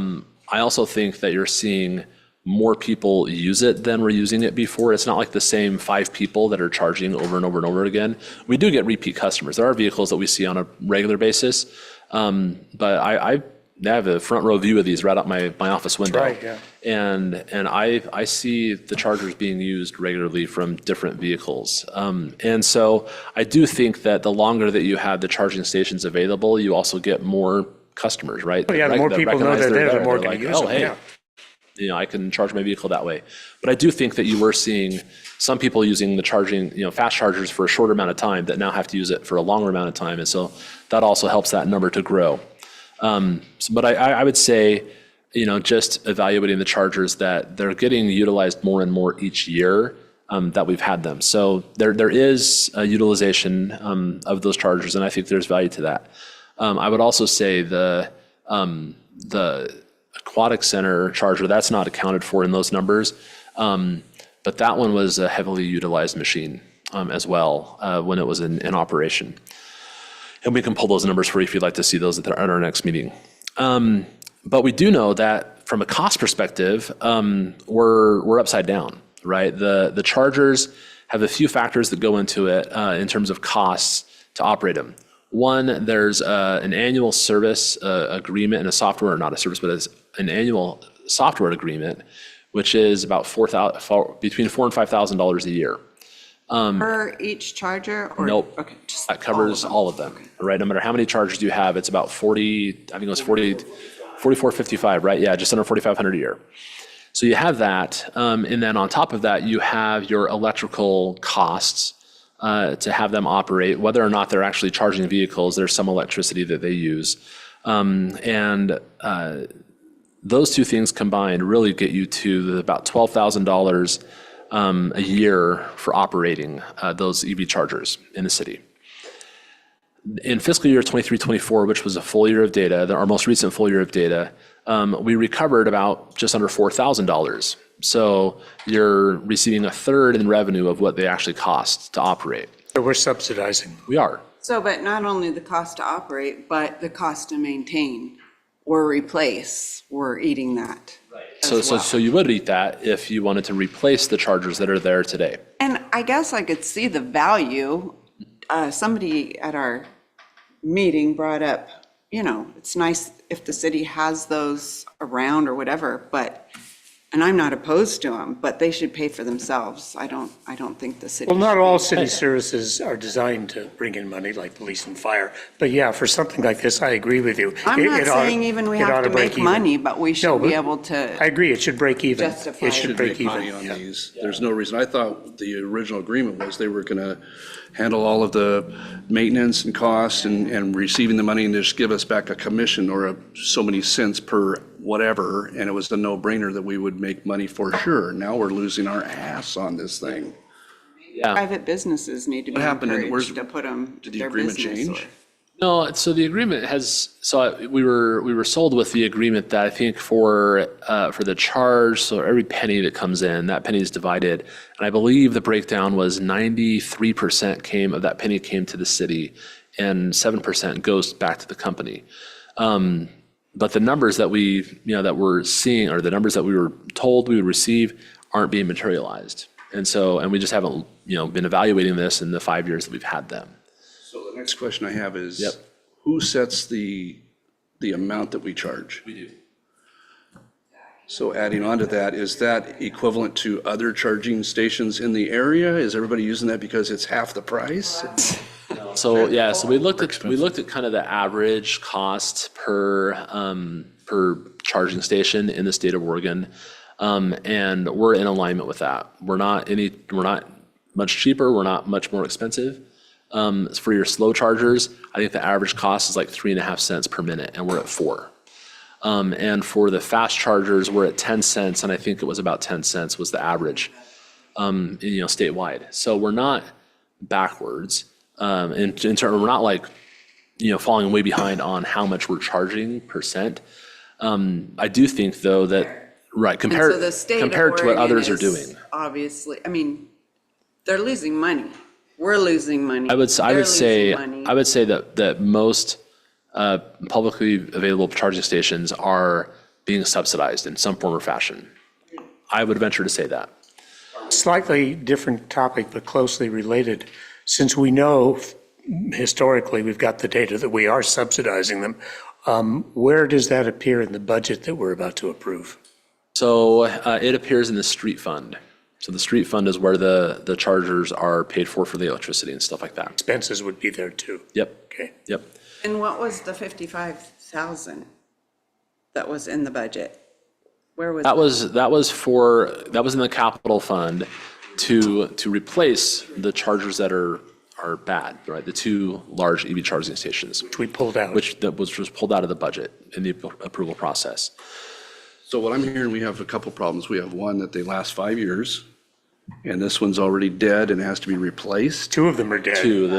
I also think that you're seeing more people use it than were using it before. It's not like the same 5 people that are charging over and over and over again. We do get repeat customers. There are vehicles that we see on a regular basis, but I have a front row view of these right out my office window. right, yeah. And I see the chargers being used regularly from different vehicles. And so I do think that the longer that you have the charging stations available, you also get more customers, right? Oh, yeah, the more people know they're there, the more going to use them, yeah. I can charge my vehicle that way. But I do think that you were seeing some people using the charging, fast chargers for a shorter amount of time that now have to use it for a longer amount of time. And so that also helps that number to grow. But I would say, just evaluating the chargers that they're getting utilized more and more each year that we've had them. So there is a utilization of those chargers, and I think there's value to that. I would also say the Aquatic Center charger, that's not accounted for in those numbers. But that one was a heavily utilized machine as well when it was in operation. And we can pull those numbers for you if you'd like to see those at our next meeting. But we do know that from a cost perspective, we're upside down, right? The chargers have a few factors that go into it in terms of costs to operate them. One, there's an annual service agreement and a software, not a service, but it's an annual software agreement which is about between $4,000 and $5,000 a year. Per each charger or? Nope. Okay, just That covers all of them, right? No matter how many chargers you have, it's about 40, I think it was 4455, right? Yeah, just under 4,500 a year. So you have that, and then on top of that, you have your electrical costs to have them operate, whether or not they're actually charging vehicles. There's some electricity that they use, and those two things combined really get you to about $12,000 a year for operating those EV chargers in the city. In fiscal year 23-24, which was a full year of data, our most recent full year of data, we recovered about just under $4,000. So you're receiving a third in revenue of what they actually cost to operate. So we're subsidizing. We are. So, but not only the cost to operate, but the cost to maintain or replace, we're eating that. So you would eat that if you wanted to replace the chargers that are there today. And I guess I could see the value. Somebody at our meeting brought up, it's nice if the city has those around or whatever, and I'm not opposed to them, but they should pay for themselves. I don't think the city. Well, not should all be- city services are designed to bring in money like police and fire. But yeah, for something like this, I agree with you. I'm It- not it ought- saying even we it ought have to break make even. money, but we No, should be but able I to agree, it should break even. justify. It should break even. Money on yeah. these. There's no reason. I thought the original agreement was they were going to handle all of the maintenance and costs and receiving the money and just give us back a commission or so many cents per whatever. And it was a no-brainer that we would make money for sure. Now we're losing our ass on this thing. Yeah. Private businesses need to be What happened and where's- encouraged to put them, did the their agreement business. change? No, so the agreement we were sold with the agreement that I think for the charge, so every penny that comes in, that penny is divided. And I believe the breakdown was 93% of that penny came to the city and 7% goes back to the company. But the numbers that that we're seeing, or the numbers that we were told we would receive, aren't being materialized. And we just haven't, been evaluating this in the 5 years that we've had them. So the next question I have is, Yep. who sets the amount that we charge? We do. So adding on to that, is that equivalent to other charging stations in the area? Is everybody using that because it's half the price? So we looked at kind of the average cost per charging station in the state of Oregon, and we're in alignment with that. We're not much cheaper. We're not much more expensive. For your slow chargers, I think the average cost is like 3.5 cents per minute, and we're at 4. And for the fast chargers, we're at 10 cents, and I think it was about 10 cents was the average, statewide. So we're not backwards. In terms, we're not like, falling way behind on how much we're charging percent. I do think though that, right, And so compared the state of compared to what Oregon others are is doing. Obviously, they're losing money. We're losing money. I would They're say losing money. that most publicly available charging stations are being subsidized in some form or fashion. I would venture to say that. Slightly different topic, but closely related. Since we know historically, we've got the data that we are subsidizing them, where does that appear in the budget that we're about to approve? So it appears in the street fund. So the street fund is where the chargers are paid for the electricity and stuff like that. Expenses would be there too. Yep, Okay. yep. And what was the 55,000 that was in the budget? Where was? That was in the capital fund to replace the chargers that are bad, right? The 2 large EV charging stations, Which we pulled out. which was pulled out of the budget in the approval process. So what I'm hearing, we have a couple problems. We have one that they last 5 years, and this one's already dead and has to be replaced. 2 of them are dead.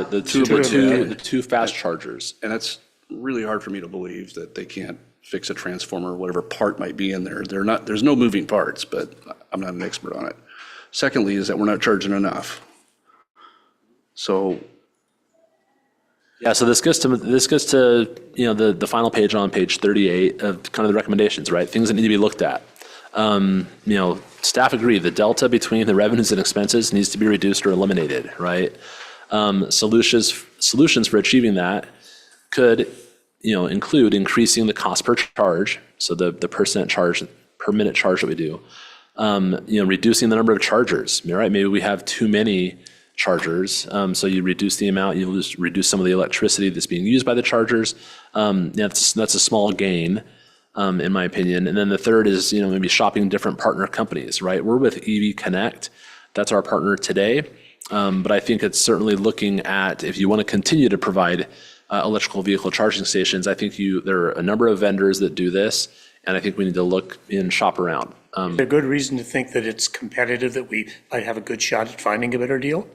The two fast chargers. And that's really hard for me to believe that they can't fix a transformer or whatever part might be in there. There's no moving parts, but I'm not an expert on it. Secondly, is that we're not charging enough. So Yeah, so this gets to the final page on page 38 of kind of the recommendations, right? Things that need to be looked at. Staff agree the delta between the revenues and expenses needs to be reduced or eliminated, right? Solutions for achieving that could, include increasing the cost per charge, so the percent charge per minute charge that we do, Reducing the number of chargers, right? Maybe we have too many chargers, so you reduce the amount, you reduce some of the electricity that's being used by the chargers. That's a small gain, in my opinion. And then the third is, maybe shopping different partner companies, right? We're with EV Connect. That's our partner today. But I think it's certainly looking at, if you want to continue to provide electrical vehicle charging stations, I think there are a number of vendors that do this, and I think we need to look and shop around. Is there good reason to think that it's competitive, that we might have a good shot at finding a better deal?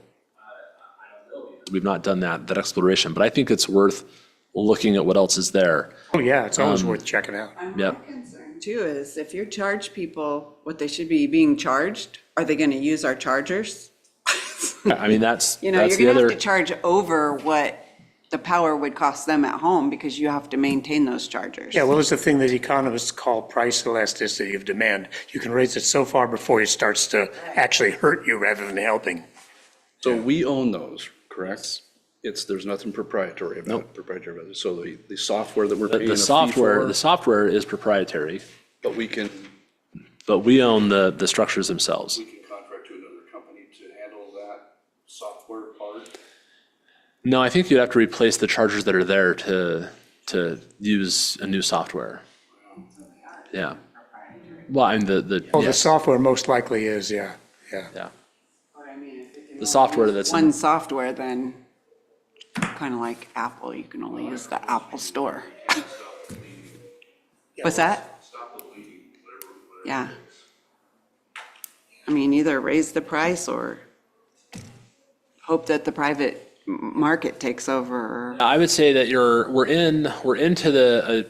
We've not done that exploration, but I think it's worth looking at what else is there. Oh, yeah, it's always worth checking out. Yep. My concern too is if you charge people what they should be being charged, are they going to use our chargers? I mean, that's You're the going to other. have to charge over what the power would cost them at home because you have to maintain those chargers. Yeah, well, it's the thing that economists call price elasticity of demand. You can raise it so far before it starts to actually hurt you rather than helping. So we own those, correct? There's nothing proprietary about it. So the software that we're paying The a fee software, for, the software is proprietary, but we can but we own the structures themselves. contract to another company to handle that software part. No, I think you'd have to replace the chargers that are there to use a new software. Yeah. Well, I mean, the The software most likely is, yeah. yeah. The software that's, One software, then kind of like Apple, you can only use the Apple Store. What's that? Yeah. I mean, either raise the price or hope that the private market takes over. I would say that we're into the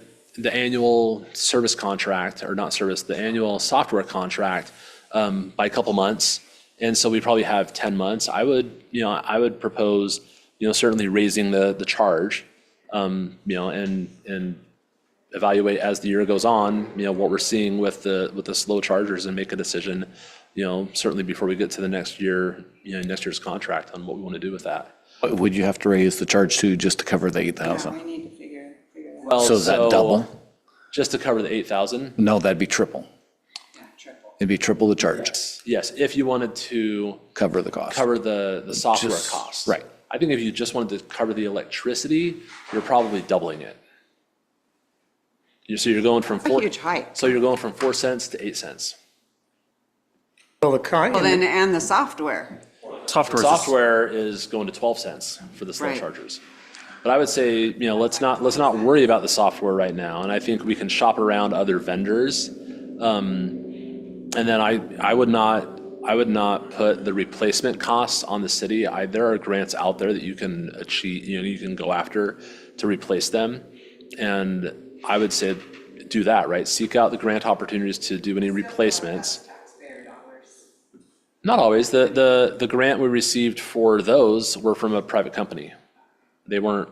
annual service contract, or not service, the annual software contract by a couple months. And so we probably have 10 months. I would propose, certainly raising the charge, and evaluate as the year goes on, what we're seeing with the slow chargers, and make a decision, certainly before we get to the next year, next year's contract on what we want to do with that. Would you have to raise the charge to just to cover the 8,000? We need to figure that Well, So is that double? Just to cover the 8,000? No, that'd be triple. out. Triple. It'd be triple the charge, Yes, if you wanted to cover the cost. cover the software Just- costs. right. I think if you just wanted to cover the electricity, you're probably doubling it. So you're going from A huge hike. So you're going from 4 cents to 8 cents. Well, Well, then, and the software. Software is going to 12 cents for the slow Right. chargers. But I would say, let's not worry about the software right now. And I think we can shop around other vendors. And then I would not put the replacement costs on the city. There are grants out there that you can achieve, you can go after to replace them. And I would say do that, right? Seek out the grant opportunities to do any replacements. Not always. The grant we received for those were from a private company. They weren't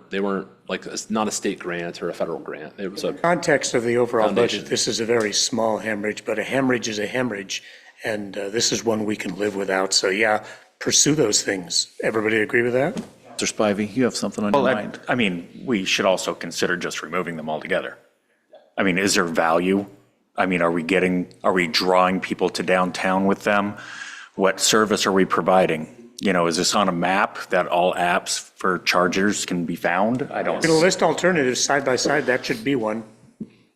like, it's not a state grant or a federal grant. It was a, context of the overall Foundation. budget, this is a very small hemorrhage, but a hemorrhage is a hemorrhage, and this is one we can live without. So yeah, pursue those things. Everybody agree with that? Mr. Spivey, you have something on your Well, mind? I mean, we should also consider just removing them altogether. I mean, is there value? I mean, are we drawing people to downtown with them? What service are we providing? Is this on a map that all apps for chargers can be found? I don't. It'll list alternatives side by side, that should be one.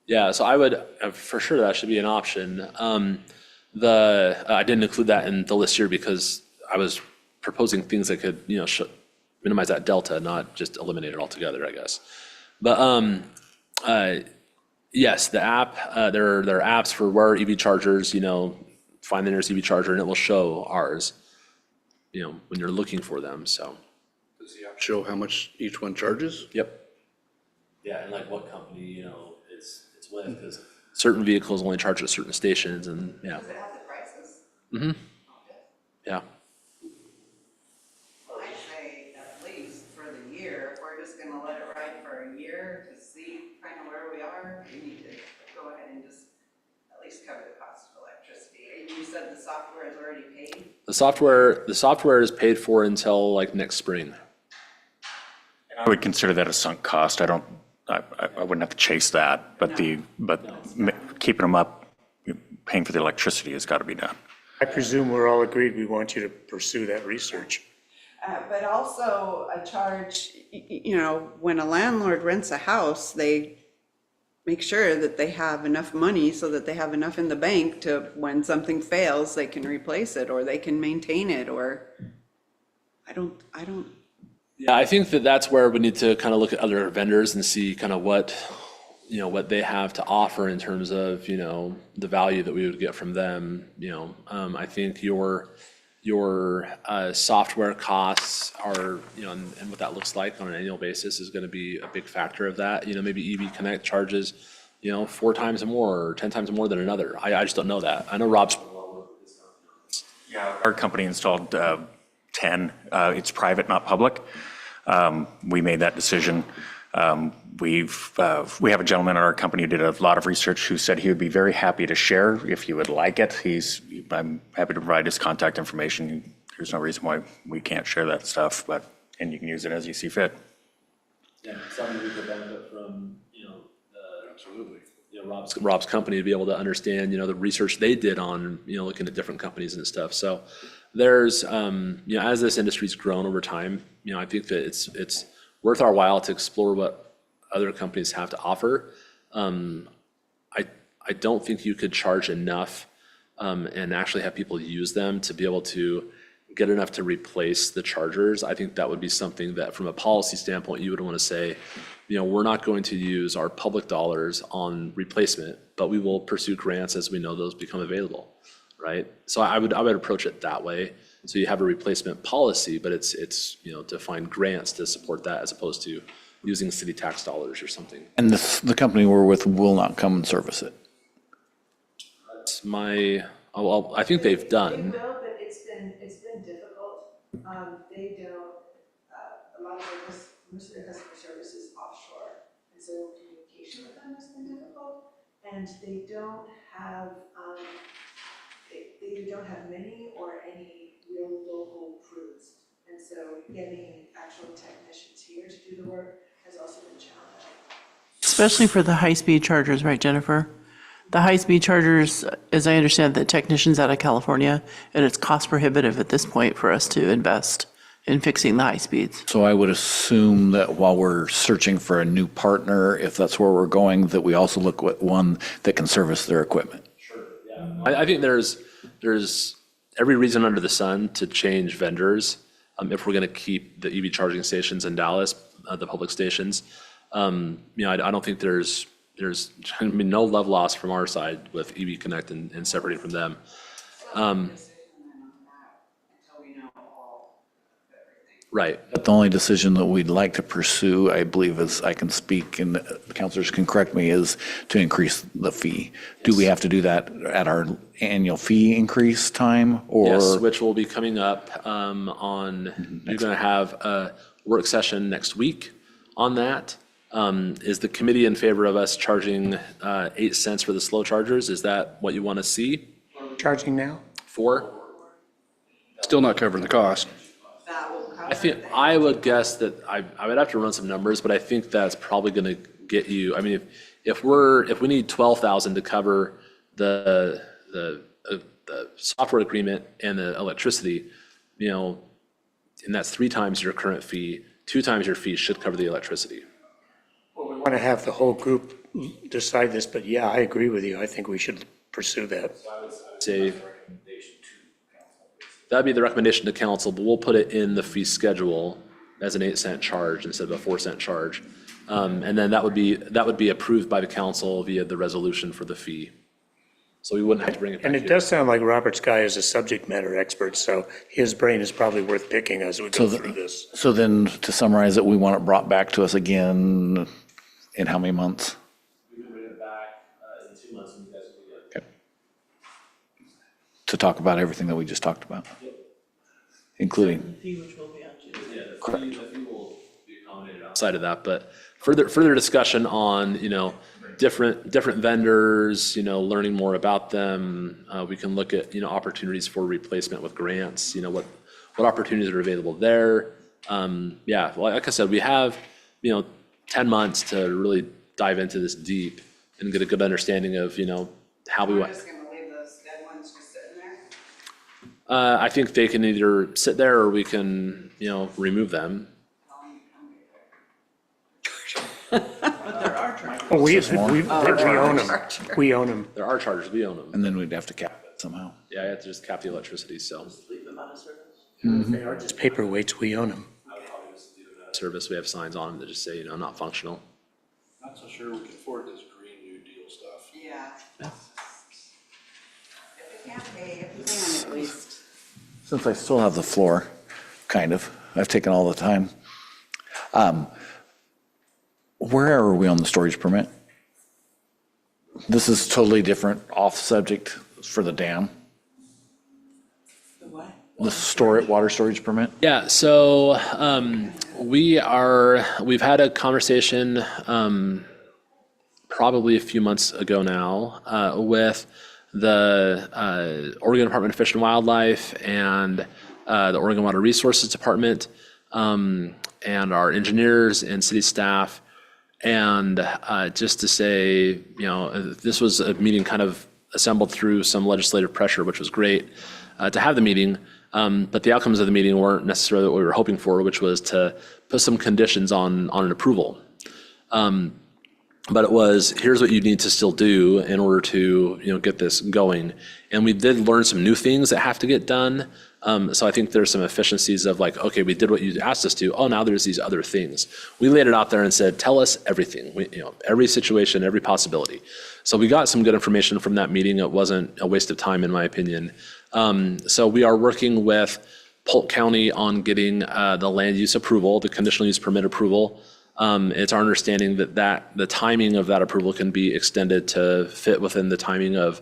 yeah, so I would, for sure, that should be an option. I didn't include that in the list here because I was proposing things that could, minimize that delta, not just eliminate it altogether, I guess. But yes, the app, there are apps for where EV chargers, find the nearest EV charger, and it will show ours, when you're looking for them, so. Does the app show how much each one charges? Yep. Yeah, and like what company, it's with, because certain vehicles only charge at certain stations, and, yeah. Does it have the prices? Mm-hmm. Yeah. I say at least for the year, if we're just gonna let it ride for a year to see kind of where we are, we need to go ahead and just at least cover the cost of electricity. And you said the software is already paid? The software is paid for until like next spring. I would consider that a sunk cost. I wouldn't have to chase that, but keeping them up paying for the electricity has got to be done. I presume we're all agreed we want you to pursue that research. But also a charge, when a landlord rents a house, they make sure that they have enough money so that they have enough in the bank to, when something fails, they can replace it or they can maintain it, or I don't, Yeah, I think that that's where we need to kind of look at other vendors and see kind of what they have to offer in terms of, the value that we would get from them. I think your software costs are, and what that looks like on an annual basis is going to be a big factor of that. Maybe EV Connect charges, 4 times more or 10 times more than another. I just don't know that. I know Rob's. Our company installed 10. It's private, not public. We made that decision. We have a gentleman in our company who did a lot of research who said he would be very happy to share if you would like it. I'm happy to provide his contact information. There's no reason why we can't share that stuff, and you can use it as you see fit. Yeah, something we could benefit from, absolutely. Rob's company to be able to understand, the research they did on, looking at different companies and stuff. So there's, as this industry's grown over time, I think that it's worth our while to explore what other companies have to offer. I don't think you could charge enough and actually have people use them to be able to get enough to replace the chargers. I think that would be something that from a policy standpoint, you would want to say, we're not going to use our public dollars on replacement, but we will pursue grants as we know those become available, right? So I would approach it that way. So you have a replacement policy, but it's to find grants to support that as opposed to using city tax dollars or something. And the company we're with will not come and service it. That's I think they've They done. will, but it's been difficult. They don't, a lot of most of their customer service is offshore, and so communication with them has been difficult. And they don't have, they don't have many or any real local crews. And so getting actual technicians here to do the work has also been challenging. Especially for the high-speed chargers, right, Jennifer? The high-speed chargers, as I understand, the technicians out of California, and it's cost prohibitive at this point for us to invest in fixing the high speeds. So I would assume that while we're searching for a new partner, if that's where we're going, that we also look at one that can service their equipment. I think there's every reason under the sun to change vendors if we're going to keep the EV charging stations in Dallas, the public stations. I don't think there's going to be no love lost from our side with EV Connect and separating from them. Right. The only decision that we'd like to pursue, I believe, is I can speak and the counselors can correct me, is to increase the fee. Do we have to do that at our annual fee increase time or? Yes, which will be coming up you're going to have a work session next week on that. Is the committee in favor of us charging 8 cents for the slow chargers? Is that what you want to see? Charging now? 4? Still not covering the cost. I would guess that I would have to run some numbers, but I think that's probably going to get you. I mean, if we need 12,000 to cover the software agreement and the electricity, and that's 3 times your current fee. 2 times your fee should cover the electricity. Well, we want to have the whole group decide this, but yeah, I agree with you. I think we should pursue that. Say that'd be the recommendation to council, but we'll put it in the fee schedule as an 8 cent charge instead of a 4 cent charge. And then that would be approved by the council via the resolution for the fee. So we wouldn't have to bring it back. And it does sound like Robert's guy is a subject matter expert, so his brain is probably worth picking as we go through this. So then to summarize it, we want it brought back to us again in how many months? We can bring it back in 2 months and you guys will be good. To talk about everything that we just talked about, including. The fee which will be on Tuesday. Yeah, the fee will be accommodated outside of that, but further discussion on, different vendors, learning more about them. We can look at, opportunities for replacement with grants, what opportunities are available there. Yeah, like I said, we have, 10 months to really dive into this deep and get a good understanding of, how we We're want. just gonna leave I think they can either sit there or we can, remove them. We own them. We own them. There are chargers, we own them. And then we'd have to cap it somehow. Yeah, I have to just cap the electricity, so. They are just paperweights. We own them. Service, we have signs on them that just say, not functional. Not so sure we can afford this Green New Deal stuff. Yeah. If we can pay, if we can at least. Since I still have the floor, kind of, I've taken all the time. Where are we on the storage permit? This is totally different, off subject for the dam. The what? The water storage permit? Yeah, so we've had a conversation probably a few months ago now with the Oregon Department of Fish and Wildlife and the Oregon Water Resources Department and our engineers and city staff. And just to say, this was a meeting kind of assembled through some legislative pressure, which was great to have the meeting. But the outcomes of the meeting weren't necessarily what we were hoping for, which was to put some conditions on an approval. But it was, here's what you need to still do in order to, get this going. And we did learn some new things that have to get done. So I think there's some efficiencies of like, okay, we did what you asked us to. Oh, now there's these other things. We laid it out there and said, tell us everything, every situation, every possibility. So we got some good information from that meeting. It wasn't a waste of time, in my opinion. So we are working with Polk County on getting the land use approval, the conditional use permit approval. It's our understanding that the timing of that approval can be extended to fit within the timing of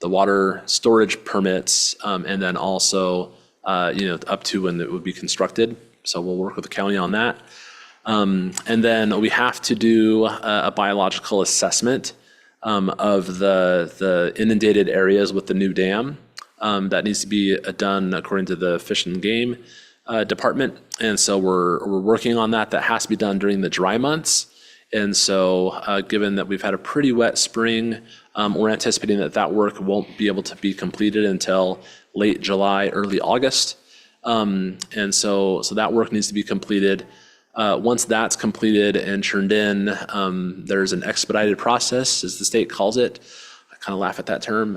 the water storage permits, and then also, up to when it would be constructed. So we'll work with the county on that. And then we have to do a biological assessment of the inundated areas with the new dam. That needs to be done according to the Fish and Game Department. And so we're working on that. That has to be done during the dry months. And so given that we've had a pretty wet spring, we're anticipating that work won't be able to be completed until late July, early August. And so that work needs to be completed. Once that's completed and turned in, there's an expedited process, as the state calls it. I kind of laugh at that term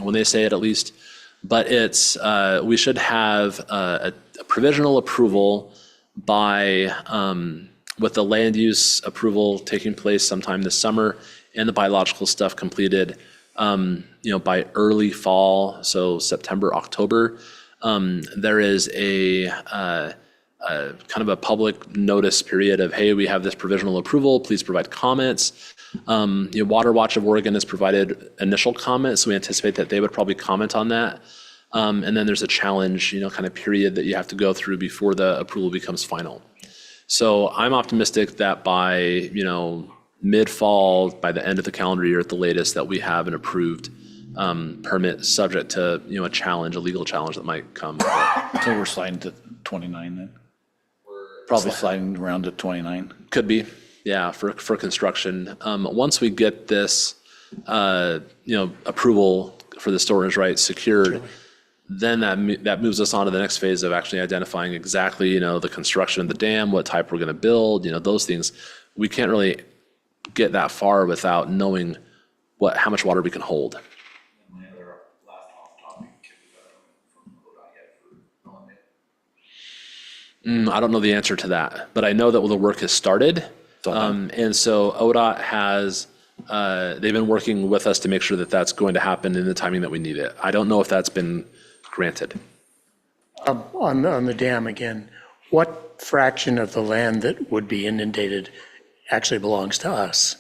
when they say it, at least. But it's we should have a provisional approval by with the land use approval taking place sometime this summer and the biological stuff completed, by early fall, so September, October. There is a kind of a public notice period of, hey, we have this provisional approval, please provide comments. Water Watch of Oregon has provided initial comments, so we anticipate that they would probably comment on that. And then there's a challenge, kind of period that you have to go through before the approval becomes final. So I'm optimistic that by, mid-fall, by the end of the calendar year at the latest, that we have an approved permit subject to, a legal challenge that might come. So we're sliding to 29 then? Probably sliding around to 29. Could be, yeah, for construction. Once we get this, approval for the storage rights secured, then that moves us on to the next phase of actually identifying exactly, the construction of the dam, what type we're going to build, those things. We can't really get that far without knowing how much water we can hold. I don't know the answer to that, but I know that the work has started. And so ODOT has, they've been working with us to make sure that that's going to happen in the timing that we need it. I don't know if that's been granted. On the dam again, what fraction of the land that would be inundated actually belongs to us?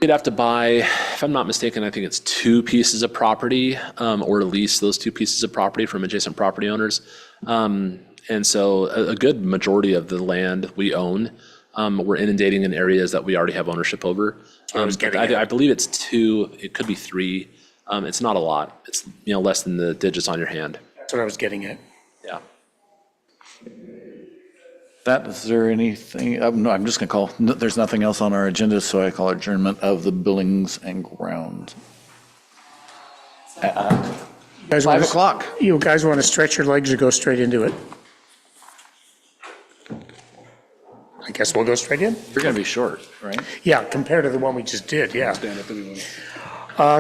You'd have to buy, if I'm not mistaken, I think it's 2 pieces of property, or lease those 2 pieces of property from adjacent property owners. And so a good majority of the land we own, we're inundating in areas that we already have ownership over. I believe it's 2, it could be 3. It's not a lot. It's, less than the digits on your hand. That's what I was getting at. Yeah. Is there anything, no, I'm just going to call, there's nothing else on our agenda, so I call adjournment of the Buildings and Grounds. Guys 5 wanna- o'clock. You guys want to stretch your legs or go straight into it? I guess we'll go straight in? You're going to be short, right? Yeah, compared to the one we just did, yeah. Stand up anyway.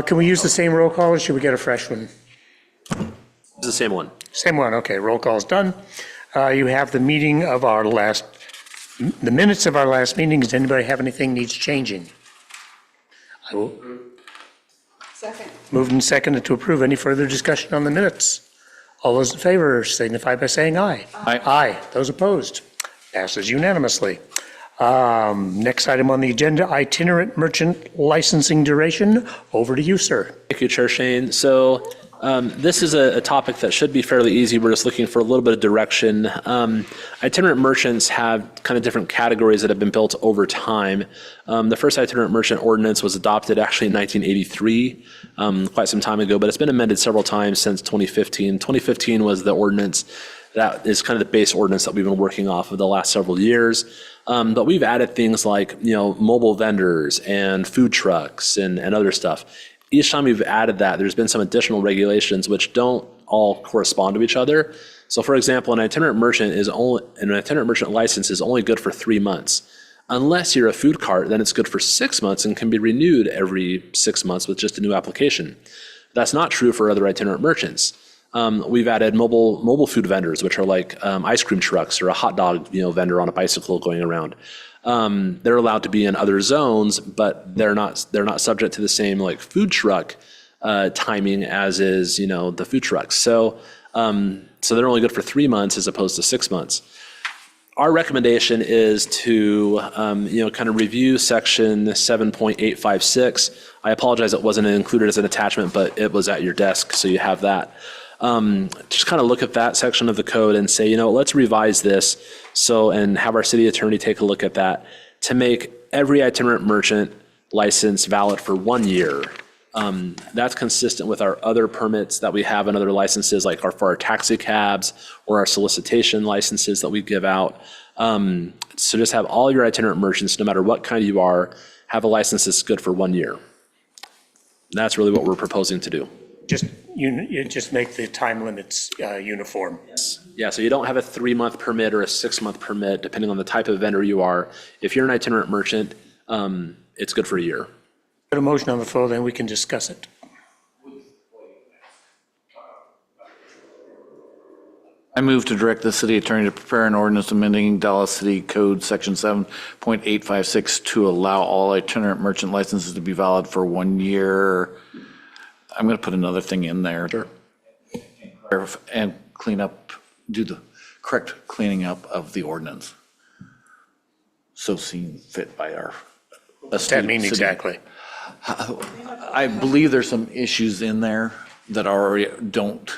Can we use the same roll call or should we get a fresh one? It's the same one. Same one, okay, roll call's done. You have the meeting of our last, the minutes of our last meeting. Does anybody have anything needs changing? I will Second. moved and seconded to approve. Any further discussion on the minutes? All those in favor signify by saying aye. Aye. Aye. Those opposed? Passes unanimously. Next item on the agenda, itinerant merchant licensing duration. Over to you, sir. Thank you, Chair Shane. So this is a topic that should be fairly easy. We're just looking for a little bit of direction. Itinerant merchants have kind of different categories that have been built over time. The first itinerant merchant ordinance was adopted actually in 1983, quite some time ago, but it's been amended several times since 2015. 2015 was the ordinance that is kind of the base ordinance that we've been working off of the last several years. But we've added things like, mobile vendors and food trucks and other stuff. Each time we've added that, there's been some additional regulations which don't all correspond to each other. So for example, an itinerant merchant license is only good for 3 months. Unless you're a food cart, then it's good for 6 months and can be renewed every 6 months with just a new application. That's not true for other itinerant merchants. We've added mobile food vendors, which are like ice cream trucks or a hot dog vendor on a bicycle going around. They're allowed to be in other zones, but they're not subject to the same like food truck timing as is the food trucks. So they're only good for 3 months as opposed to 6 months. Our recommendation is to kind of review section 7.856. I apologize it wasn't included as an attachment, but it was at your desk, so you have that. Just kind of look at that section of the code and say, let's revise this and have our city attorney take a look at that to make every itinerant merchant license valid for 1 year. That's consistent with our other permits that we have and other licenses, like for our taxi cabs or our solicitation licenses that we give out. So just have all your itinerant merchants, no matter what kind you are, have a license that's good for 1 year. That's really what we're proposing to do. Just make the time limits uniform. Yeah, so you don't have a 3-month permit or a 6-month permit, depending on the type of vendor you are. If you're an itinerant merchant, it's good for a year. Put a motion on the floor, then we can discuss it. I move to direct the city attorney to prepare an ordinance amending Dallas City Code Section 7.856 to allow all itinerant merchant licenses to be valid for 1 year. I'm going to put another thing in there. Sure. And do the correct cleaning up of the ordinance. So seen fit by our. What's that mean exactly? I believe there's some issues in there that already don't.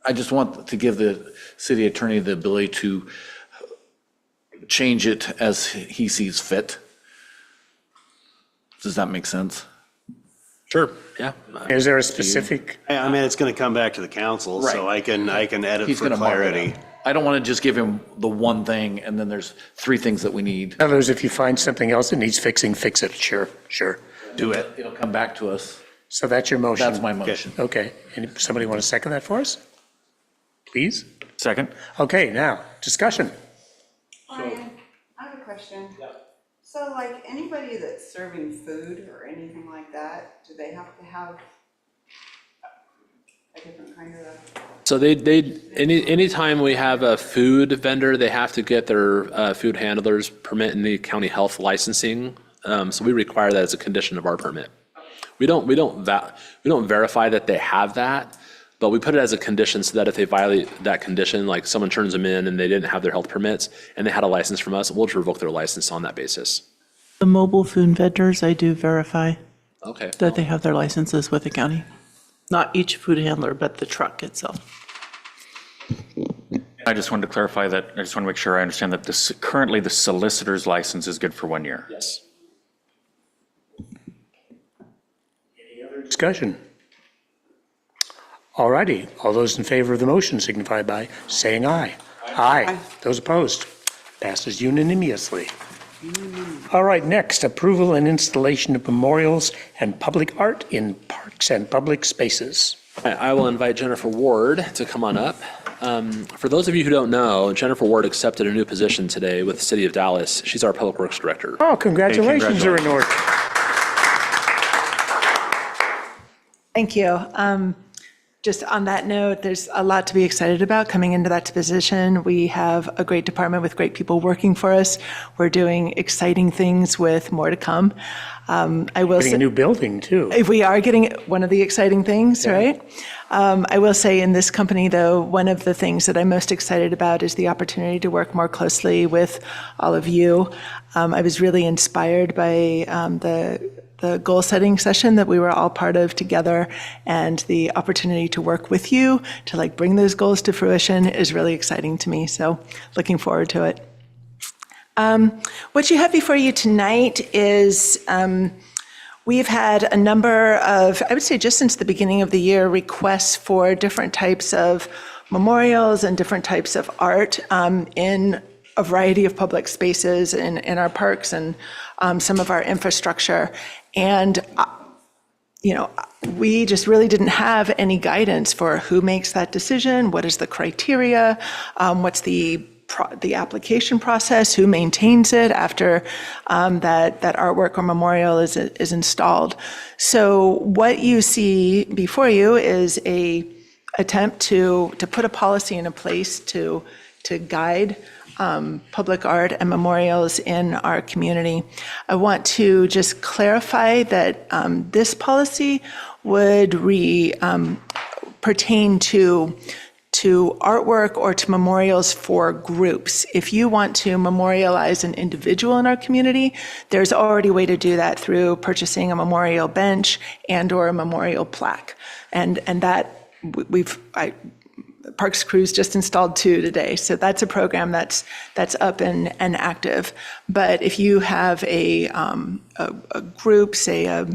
I just want to give the city attorney the ability to change it as he sees fit. Does that make sense? Sure. Yeah. Is there a specific, I mean, it's going to come back to the council, so I can edit He's for going to mark it clarity. up. I don't want to just give him the one thing and then there's 3 things that we need. in other words, if you find something else that needs fixing, fix it, sure. Do it. It'll come back to us. So that's your motion? That's my motion. Okay, somebody want to second that for us? Please? Second? Okay, now, discussion. Brian, I have a question. So like anybody that's serving food or anything like that, do they have to have a different kind of? So anytime we have a food vendor, they have to get their food handler's permit in the county health licensing. So we require that as a condition of our permit. We don't verify that they have that, but we put it as a condition so that if they violate that condition, like someone turns them in and they didn't have their health permits and they had a license from us, we'll just revoke their license on that basis. The mobile food vendors, I do verify Okay. that they have their licenses with the county. Not each food handler, but the truck itself. I just wanted to clarify that, I just want to make sure I understand that currently the solicitor's license is good for 1 year. Yes. Discussion. All righty, all those in favor of the motion signify by saying aye. Aye. Those opposed? Passes unanimously. All right, next, approval and installation of memorials and public art in parks and public spaces. I will invite Jennifer Ward to come on up. For those of you who don't know, Jennifer Ward accepted a new position today with the City of Dallas. She's our Public Works Director. Oh, congratulations are in order. Thank you. Just on that note, there's a lot to be excited about coming into that position. We have a great department with great people working for us. We're doing exciting things with more to come. I will Getting say, a new building, too. if we are getting one of the exciting things, right? I will say in this company, though, one of the things that I'm most excited about is the opportunity to work more closely with all of you. I was really inspired by the goal-setting session that we were all part of together, and the opportunity to work with you to like bring those goals to fruition is really exciting to me. So looking forward to it. What you have before you tonight is we've had a number of, I would say just since the beginning of the year, requests for different types of memorials and different types of art in a variety of public spaces in our parks and some of our infrastructure. And, we just really didn't have any guidance for who makes that decision, what is the criteria, what's the application process, who maintains it after that artwork or memorial is installed. So what you see before you is a attempt to put a policy in a place to guide public art and memorials in our community. I want to just clarify that this policy would pertain to artwork or to memorials for groups. If you want to memorialize an individual in our community, there's already a way to do that through purchasing a memorial bench and or a memorial plaque. And that Parks Crews just installed 2 today, so that's a program that's up and active. But if you have a group, say a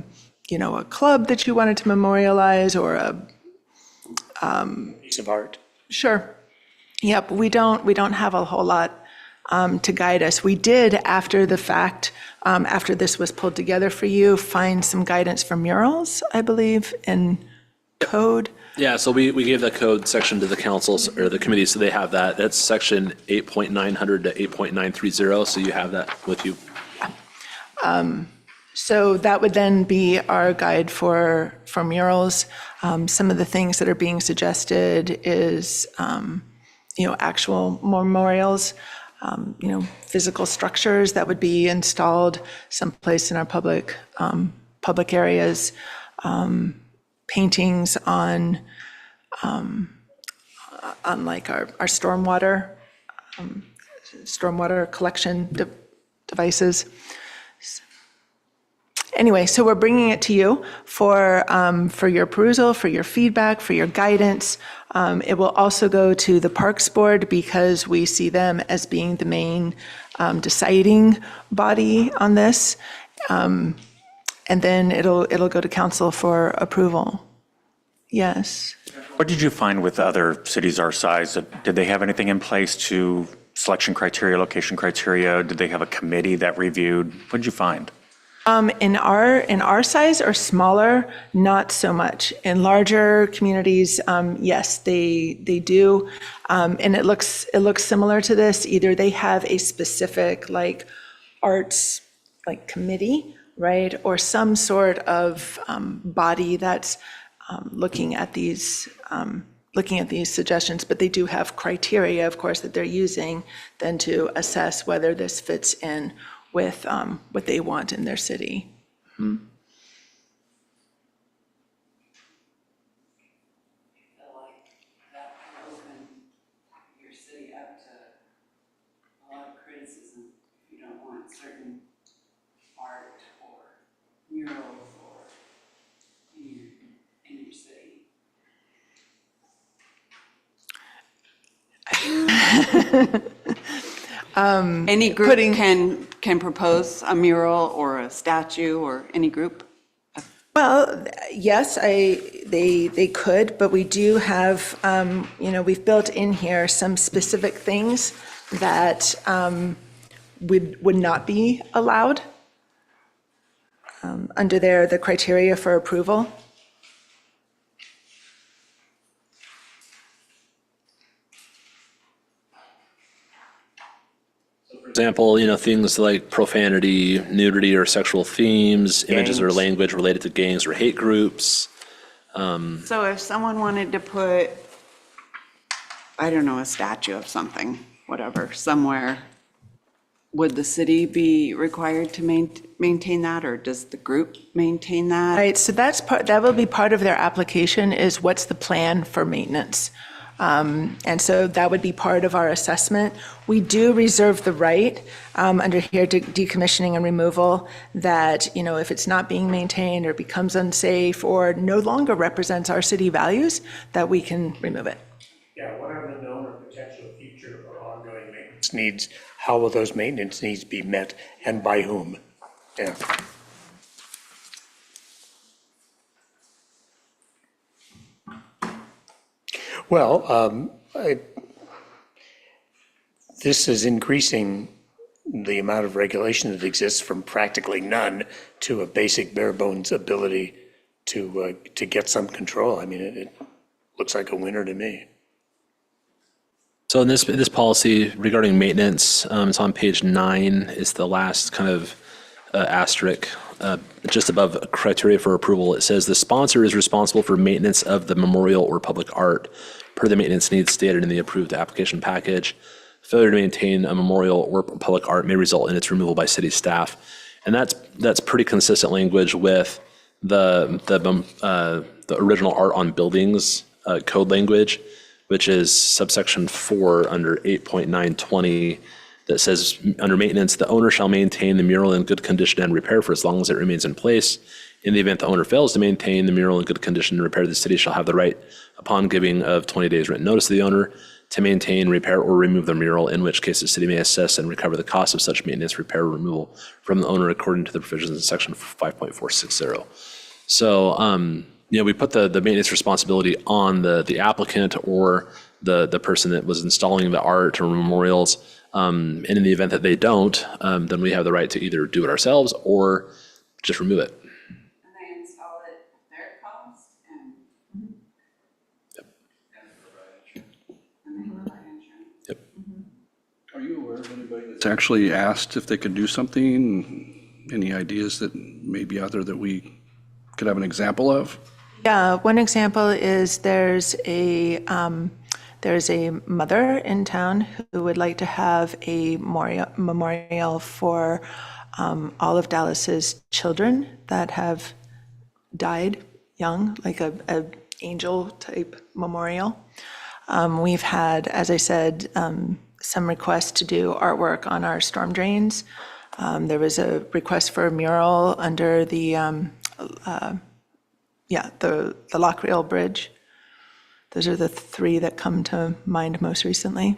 club that you wanted to memorialize, or a Piece of art. sure, yep, we don't have a whole lot to guide us. We did after the fact, after this was pulled together for you, find some guidance for murals, I believe, in code. Yeah, so we gave the code section to the councils or the committee, so they have that. That's section 8.900 to 8.930, so you have that with you. So that would then be our guide for murals. Some of the things that are being suggested is, actual memorials, physical structures that would be installed someplace in our public areas, paintings on like our stormwater collection devices. Anyway, so we're bringing it to you for your perusal, for your feedback, for your guidance. It will also go to the Parks Board because we see them as being the main deciding body on this. And then it'll go to council for approval. Yes. What did you find with other cities our size? Did they have anything in place to selection criteria, location criteria? Did they have a committee that reviewed? What did you find? In our size or smaller, not so much. In larger communities, yes, they do, and it looks similar to this. Either they have a specific like arts like committee, right, or some sort of body that's looking at these suggestions. But they do have criteria, of course, that they're using then to assess whether this fits in with what they want in their city. Your city up to a lot of criticism if you don't want certain art or murals or in your city. Any group can propose a mural or a statue, or any group? Well, yes, they could, but we do have, we've built in here some specific things that would not be allowed under the criteria for approval. For example, things like profanity, nudity, or sexual themes, images or Gangs. language related to gangs or hate groups. So if someone wanted to put, I don't know, a statue of something, whatever, somewhere, would the city be required to maintain that, or does the group maintain that? Right, so that will be part of their application is what's the plan for maintenance? And so that would be part of our assessment. We do reserve the right under here to decommissioning and removal that, if it's not being maintained or becomes unsafe or no longer represents our city values, that we can remove it. Yeah, what are the known or potential future or ongoing maintenance needs? How will those maintenance needs be met and by whom? Yeah. Well, this is increasing the amount of regulation that exists from practically none to a basic bare bones ability to get some control. I mean, it looks like a winner to me. So in this policy regarding maintenance, it's on page 9. It's the last kind of asterisk, just above criteria for approval. It says the sponsor is responsible for maintenance of the memorial or public art per the maintenance needs stated in the approved application package. Failure to maintain a memorial or public art may result in its removal by city staff. And that's pretty consistent language with the original art on buildings code language, which is subsection 4 under 8.920 that says, under maintenance, the owner shall maintain the mural in good condition and repair for as long as it remains in place. In the event the owner fails to maintain the mural in good condition and repair, the city shall have the right, upon giving of 20 days written notice to the owner, to maintain, repair, or remove the mural, in which case the city may assess and recover the cost of such maintenance, repair, or removal from the owner according to the provisions in section 5.460. So, we put the maintenance responsibility on the applicant or the person that was installing the art or memorials. And in the event that they don't, then we have the right to either do it ourselves or just remove it. And they install it at their cost and. And they provide insurance. Yep. Are you aware of anybody that's actually asked if they could do something? Any ideas that may be out there that we could have an example of? Yeah, one example is there's a mother in town who would like to have a memorial for all of Dallas's children that have died young, like a angel type memorial. We've had, as I said, some requests to do artwork on our storm drains. There was a request for a mural under the Lock Rail Bridge. Those are the 3 that come to mind most recently.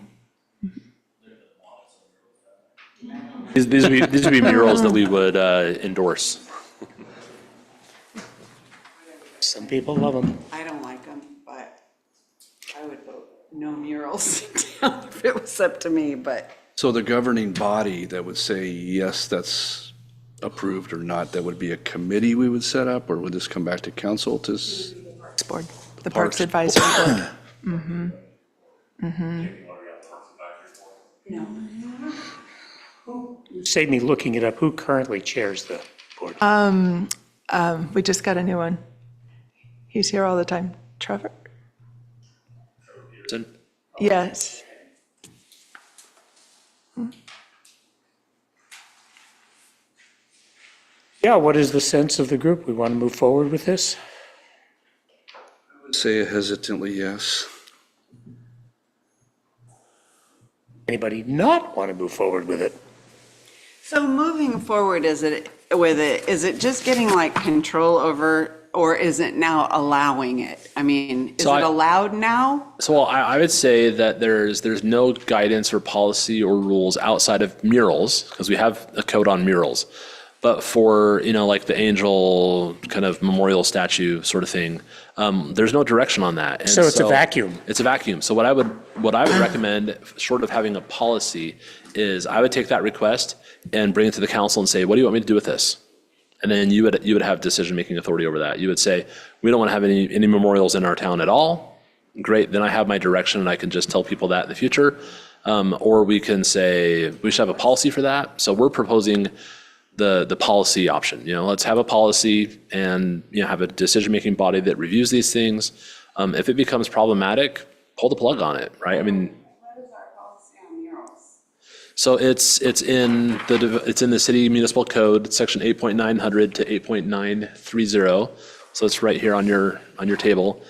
These would be murals that we would endorse. Some people love them. I don't like them, but I would vote no murals down if it was up to me, but. So the governing body that would say, yes, that's approved or not, that would be a committee we would set up, or would this come back to council to? Parks Board, the Parks Parks Advisory Board. Mm-hmm. Mm-hmm. Save me looking it up. Who currently chairs the board? We just got a new one. He's here all the time. Trevor? Yes. Yeah, what is the sense of the group? We want to move forward with this? I would say hesitantly, yes. Anybody not want to move forward with it? So moving forward, is it just getting like control over, or is it now allowing it? I mean, is it allowed now? So I would say that there's no guidance or policy or rules outside of murals, because we have a code on murals. But for, like the angel kind of memorial statue sort of thing, there's no direction on that. And So it's a vacuum. It's a vacuum. So what I would recommend, short of having a policy, is I would take that request and bring it to the council and say, what do you want me to do with this? And then you would have decision-making authority over that. You would say, we don't want to have any memorials in our town at all. Great, then I have my direction and I can just tell people that in the future. Or we can say, we should have a policy for that. So we're proposing the policy option. Let's have a policy and, have a decision-making body that reviews these things. If it becomes problematic, pull the plug on it, right? I mean, What is our policy on murals? so it's in the city municipal code, section 8.900 to 8.930. So it's right here on your table.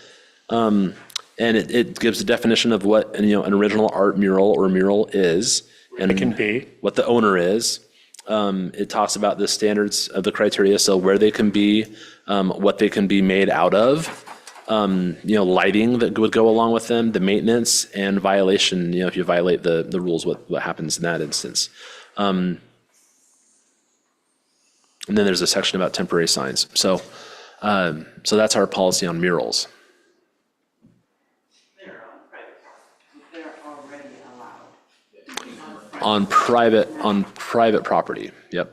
And it gives a definition of what, an original art mural or mural is. And It can be. what the owner is. It talks about the standards of the criteria, so where they can be, what they can be made out of, lighting that would go along with them, the maintenance and violation, if you violate the rules, what happens in that instance. And then there's a section about temporary signs. So that's our policy on murals. They're already allowed. On private property, yep.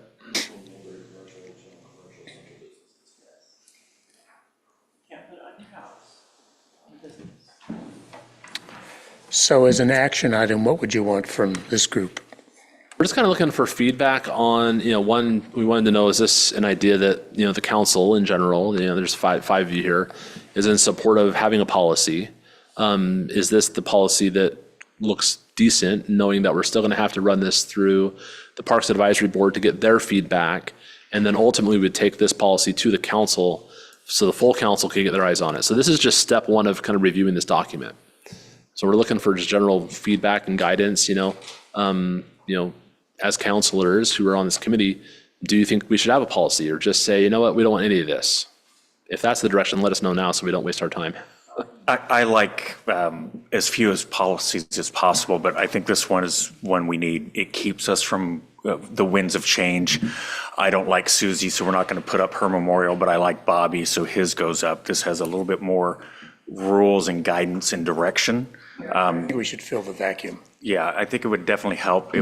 So as an action item, what would you want from this group? We're just kind of looking for feedback on, one, we wanted to know, is this an idea that, the council in general, there's five of you here, is in support of having a policy? Is this the policy that looks decent, knowing that we're still going to have to run this through the Parks Advisory Board to get their feedback? And then ultimately we'd take this policy to the council so the full council can get their eyes on it. So this is just step one of kind of reviewing this document. So we're looking for just general feedback and guidance, as counselors who are on this committee, do you think we should have a policy, or just say, we don't want any of this? If that's the direction, let us know now so we don't waste our time. I like as few as policies as possible, but I think this one is one we need. It keeps us from the winds of change. I don't like Susie, so we're not going to put up her memorial, but I like Bobby, so his goes up. This has a little bit more rules and guidance and direction. I think we should fill the vacuum. Yeah, I think it would definitely help.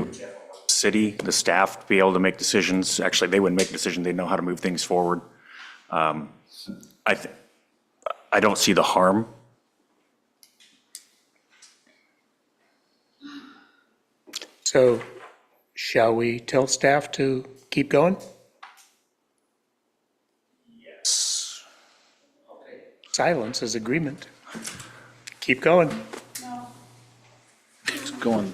City, the staff to be able to make decisions. Actually, they wouldn't make decisions. They know how to move things forward. I don't see the harm. So shall we tell staff to keep going? Yes. Silence is agreement. Keep going. It's going,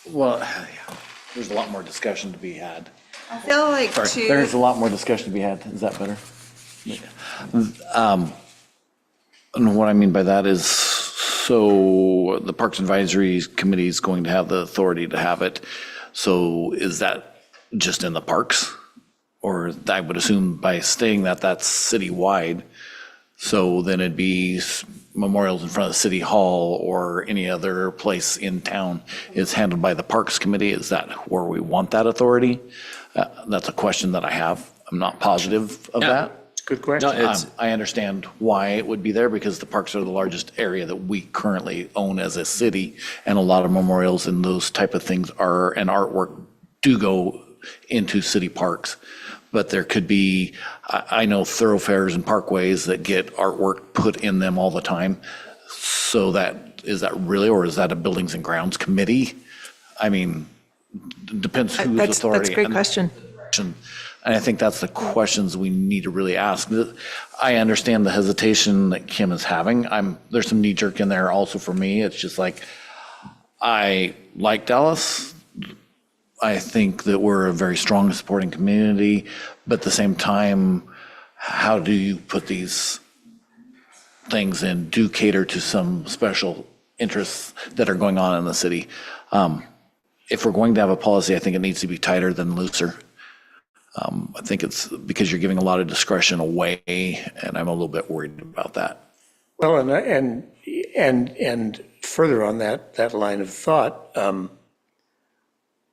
well, yeah, there's a lot more discussion to be had. I feel like Sorry, there's a lot more discussion to be had. Is that better? And what I mean by that is, so the Parks Advisory Committee is going to have the authority to have it. So is that just in the parks? Or I would assume by stating that that's citywide, so then it'd be memorials in front of City Hall or any other place in town is handled by the Parks Committee. Is that where we want that authority? That's a question that I have. I'm not positive of that. Good question. I understand why it would be there, because the parks are the largest area that we currently own as a city, and a lot of memorials and those type of things and artwork do go into city parks. But there could be, I know thoroughfares and parkways that get artwork put in them all the time. So is that really, or is that a Buildings and Grounds Committee? I mean, depends whose authority. That's a great question. And I think that's the questions we need to really ask. I understand the hesitation that Kim is having. There's some knee jerk in there also for me. It's just like, I like Dallas. I think that we're a very strong supporting community, but at the same time, how do you put these things in, do cater to some special interests that are going on in the city? If we're going to have a policy, I think it needs to be tighter than looser. I think it's because you're giving a lot of discretion away, and I'm a little bit worried about that. Well, and further on that line of thought,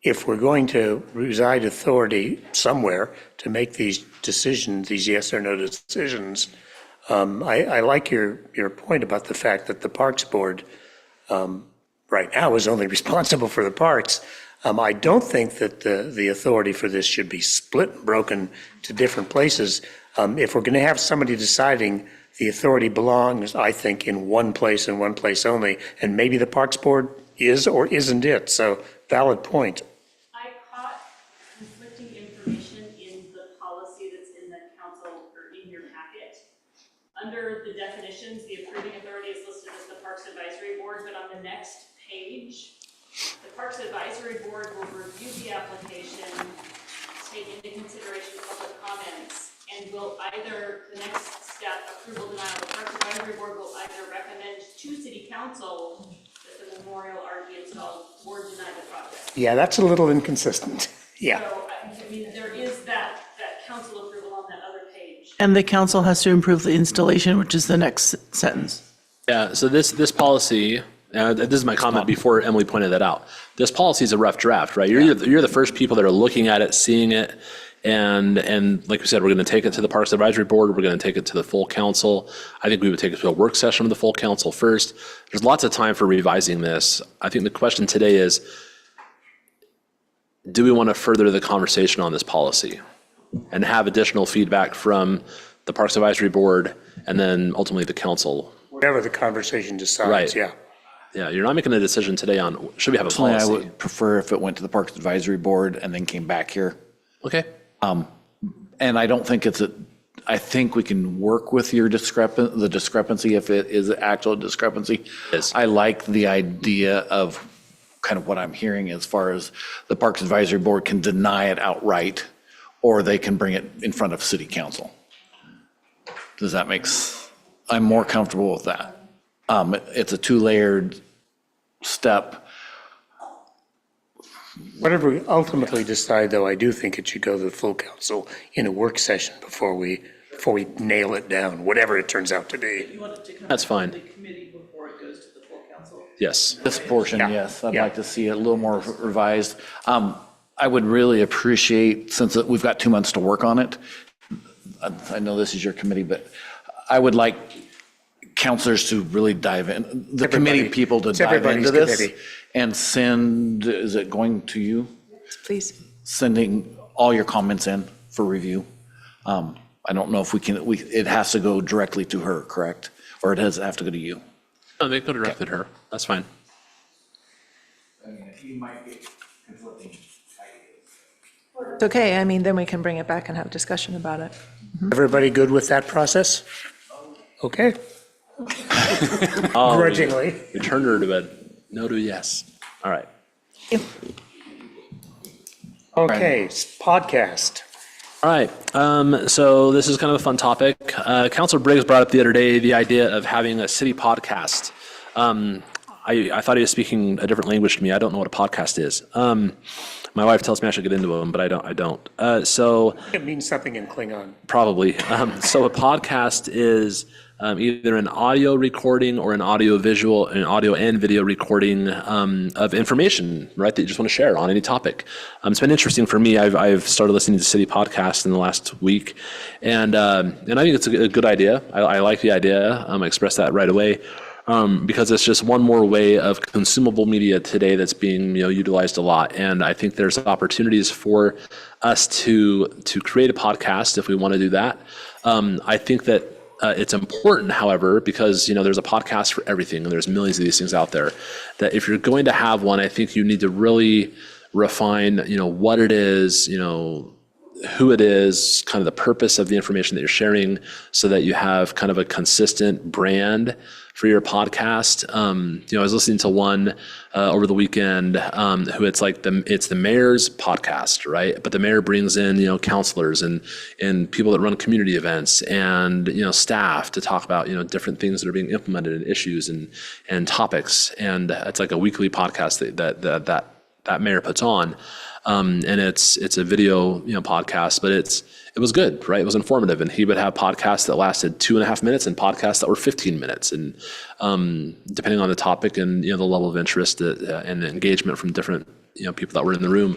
if we're going to reside authority somewhere to make these decisions, these yes or no decisions, I like your point about the fact that the Parks Board right now is only responsible for the parks. I don't think that the authority for this should be split and broken to different places. If we're going to have somebody deciding, the authority belongs, I think, in one place and one place only, and maybe the Parks Board is or isn't it? So valid point. I caught conflicting information in the policy that's in the council or in your packet. Under the definitions, the approving authority is listed as the Parks Advisory Board, but on the next page, the Parks Advisory Board will review the application, take into consideration public comments, and will either, the next step, approval denial, the Parks Advisory Board will either recommend to City Council that the memorial art be installed or deny the project. Yeah, that's a little inconsistent. Yeah. So, I mean, there is that council approval on that other page. And the council has to improve the installation, which is the next sentence. Yeah, so this policy, this is my comment before Emily pointed that out. This policy is a rough draft, right? You're the first people that are looking at it, seeing it, and like we said, we're going to take it to the Parks Advisory Board. We're going to take it to the full council. I think we would take it to a work session with the full council first. There's lots of time for revising this. I think the question today is, do we want to further the conversation on this policy and have additional feedback from the Parks Advisory Board and then ultimately the council? Whatever the conversation decides, Right. yeah. Yeah, you're not making a decision today on, should we have a Personally, I policy? would prefer if it went to the Parks Advisory Board and then came back here. Okay. And I don't think I think we can work with your the discrepancy if it is an actual discrepancy. Yes. I like the idea of kind of what I'm hearing as far as the Parks Advisory Board can deny it outright, or they can bring it in front of City Council. Does that I'm more comfortable with that. It's a two-layered step. Whatever we ultimately decide, though, I do think it should go to the full council in a work session before we nail it down, whatever it turns out to be. That's fine. committee before it goes to the full council. Yes. This portion, yes, I'd Yeah. like to see it a little more revised. I would really appreciate, since we've got 2 months to work on it, I know this is your committee, but I would like counselors to really dive in, the committee people to It's dive everybody's into this committee. and send, is it going to you? Please. Sending all your comments in for review. I don't know if it has to go directly to her, correct? Or it does have to go to you? No, they go directly to her. That's fine. You might get conflicting It's okay. I mean, then we can bring it back and have a discussion about it. Everybody good with that process? Okay. Grudgingly. We turned her to a no to a yes. All right. Okay, podcast. All right. So this is kind of a fun topic. Councilor Briggs brought up the other day the idea of having a city podcast. I thought he was speaking a different language to me. I don't know what a podcast is. My wife tells me I should get into them, but I don't. So It means something in Klingon. probably. So a podcast is either an audio recording or an audio and video recording of information, right, that you just want to share on any topic. It's been interesting for me. I've started listening to city podcasts in the last week, and I think it's a good idea. I like the idea. I expressed that right away. Because it's just one more way of consumable media today that's being utilized a lot, and I think there's opportunities for us to create a podcast if we want to do that. I think that it's important, however, because there's a podcast for everything, and there's millions of these things out there. That if you're going to have one, I think you need to really refine, what it is, who it is, kind of the purpose of the information that you're sharing, so that you have kind of a consistent brand for your podcast. I was listening to one over the weekend who it's the mayor's podcast, right? But the mayor brings in councilors and people that run community events and staff to talk about different things that are being implemented and issues and topics. And it's like a weekly podcast that mayor puts on. And it's a video, podcast, but it was good, right? It was informative, and he would have podcasts that lasted 2.5 minutes and podcasts that were 15 minutes, and depending on the topic and the level of interest and engagement from different people that were in the room.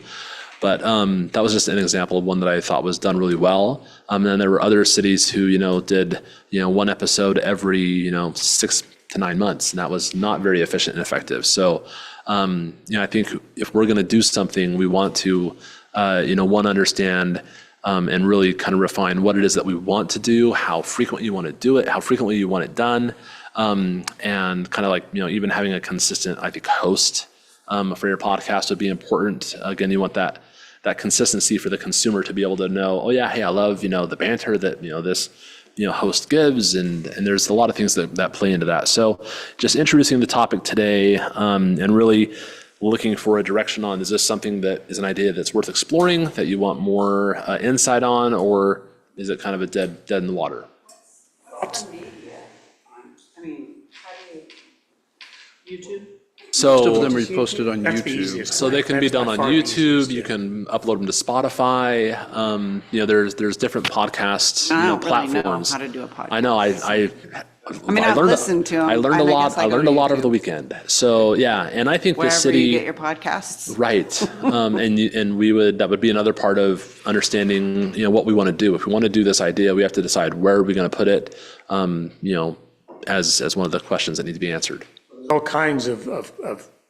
But that was just an example of one that I thought was done really well. And then there were other cities who did one episode every 6 to 9 months, and that was not very efficient and effective. So I think if we're going to do something, we want to understand and really kind of refine what it is that we want to do, how frequently you want to do it, how frequently you want it done, and kind of like even having a consistent, I think, host for your podcast would be important. Again, you want that consistency for the consumer to be able to know, oh yeah, hey, I love, the banter that, this, host gives, and there's a lot of things that play into that. So just introducing the topic today, and really looking for a direction on, is this something that is an idea that's worth exploring, that you want more insight on, or is it kind of a dead in the water? YouTube? Most of So, them are posted on That's the YouTube. easiest. so they can be That's done by on far the YouTube. easiest, You yeah. can upload them to Spotify. There's different podcasts, I don't really know platforms. how to do a podcast. I know. I mean, I've learned listened to 'em, I learned a and I lot. guess I I go learned to a lot over YouTube. the weekend. So yeah, and I think the Wherever city. you get your podcasts. Right. That would be another part of understanding, what we want to do. If we want to do this idea, we have to decide where are we going to put it, as one of the questions that need to be answered. All kinds of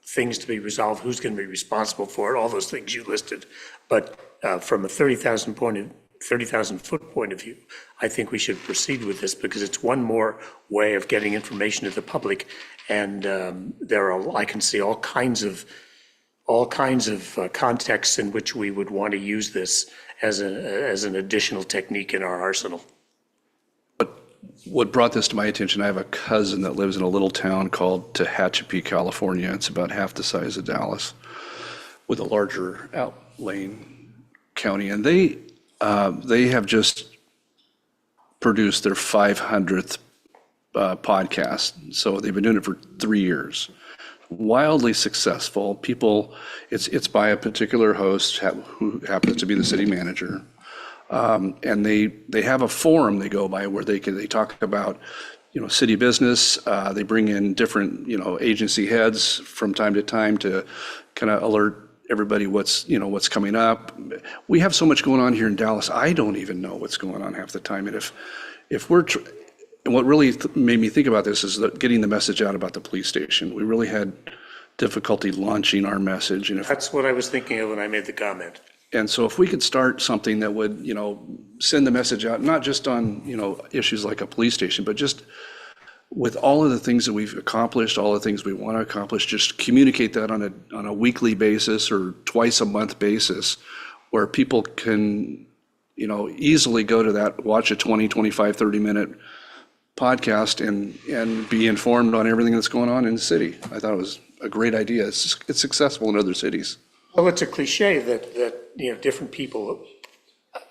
things to be resolved, who's going to be responsible for it, all those things you listed. But from a 30,000 foot point of view, I think we should proceed with this because it's one more way of getting information to the public. And I can see all kinds of contexts in which we would want to use this as an additional technique in our arsenal. What brought this to my attention, I have a cousin that lives in a little town called Tehachapi, California. It's about half the size of Dallas, with a larger outlying county. And they have just produced their 500th podcast. So they've been doing it for 3 years. Wildly successful. People, it's by a particular host who happens to be the city manager. And they have a forum they go by where they talk about, city business. They bring in different, agency heads from time to time to kind of alert everybody what's coming up. We have so much going on here in Dallas. I don't even know what's going on half the time. And and what really made me think about this is that getting the message out about the police station. We really had difficulty launching our message. And That's what I was thinking of when I made the comment. And so if we could start something that would, send the message out, not just on, issues like a police station, but just with all of the things that we've accomplished, all the things we want to accomplish, just communicate that on a weekly basis or twice a month basis, where people can, easily go to that, watch a 20, 25, 30-minute podcast and be informed on everything that's going on in the city. I thought it was a great idea. It's successful in other cities. Well, it's a cliche that different people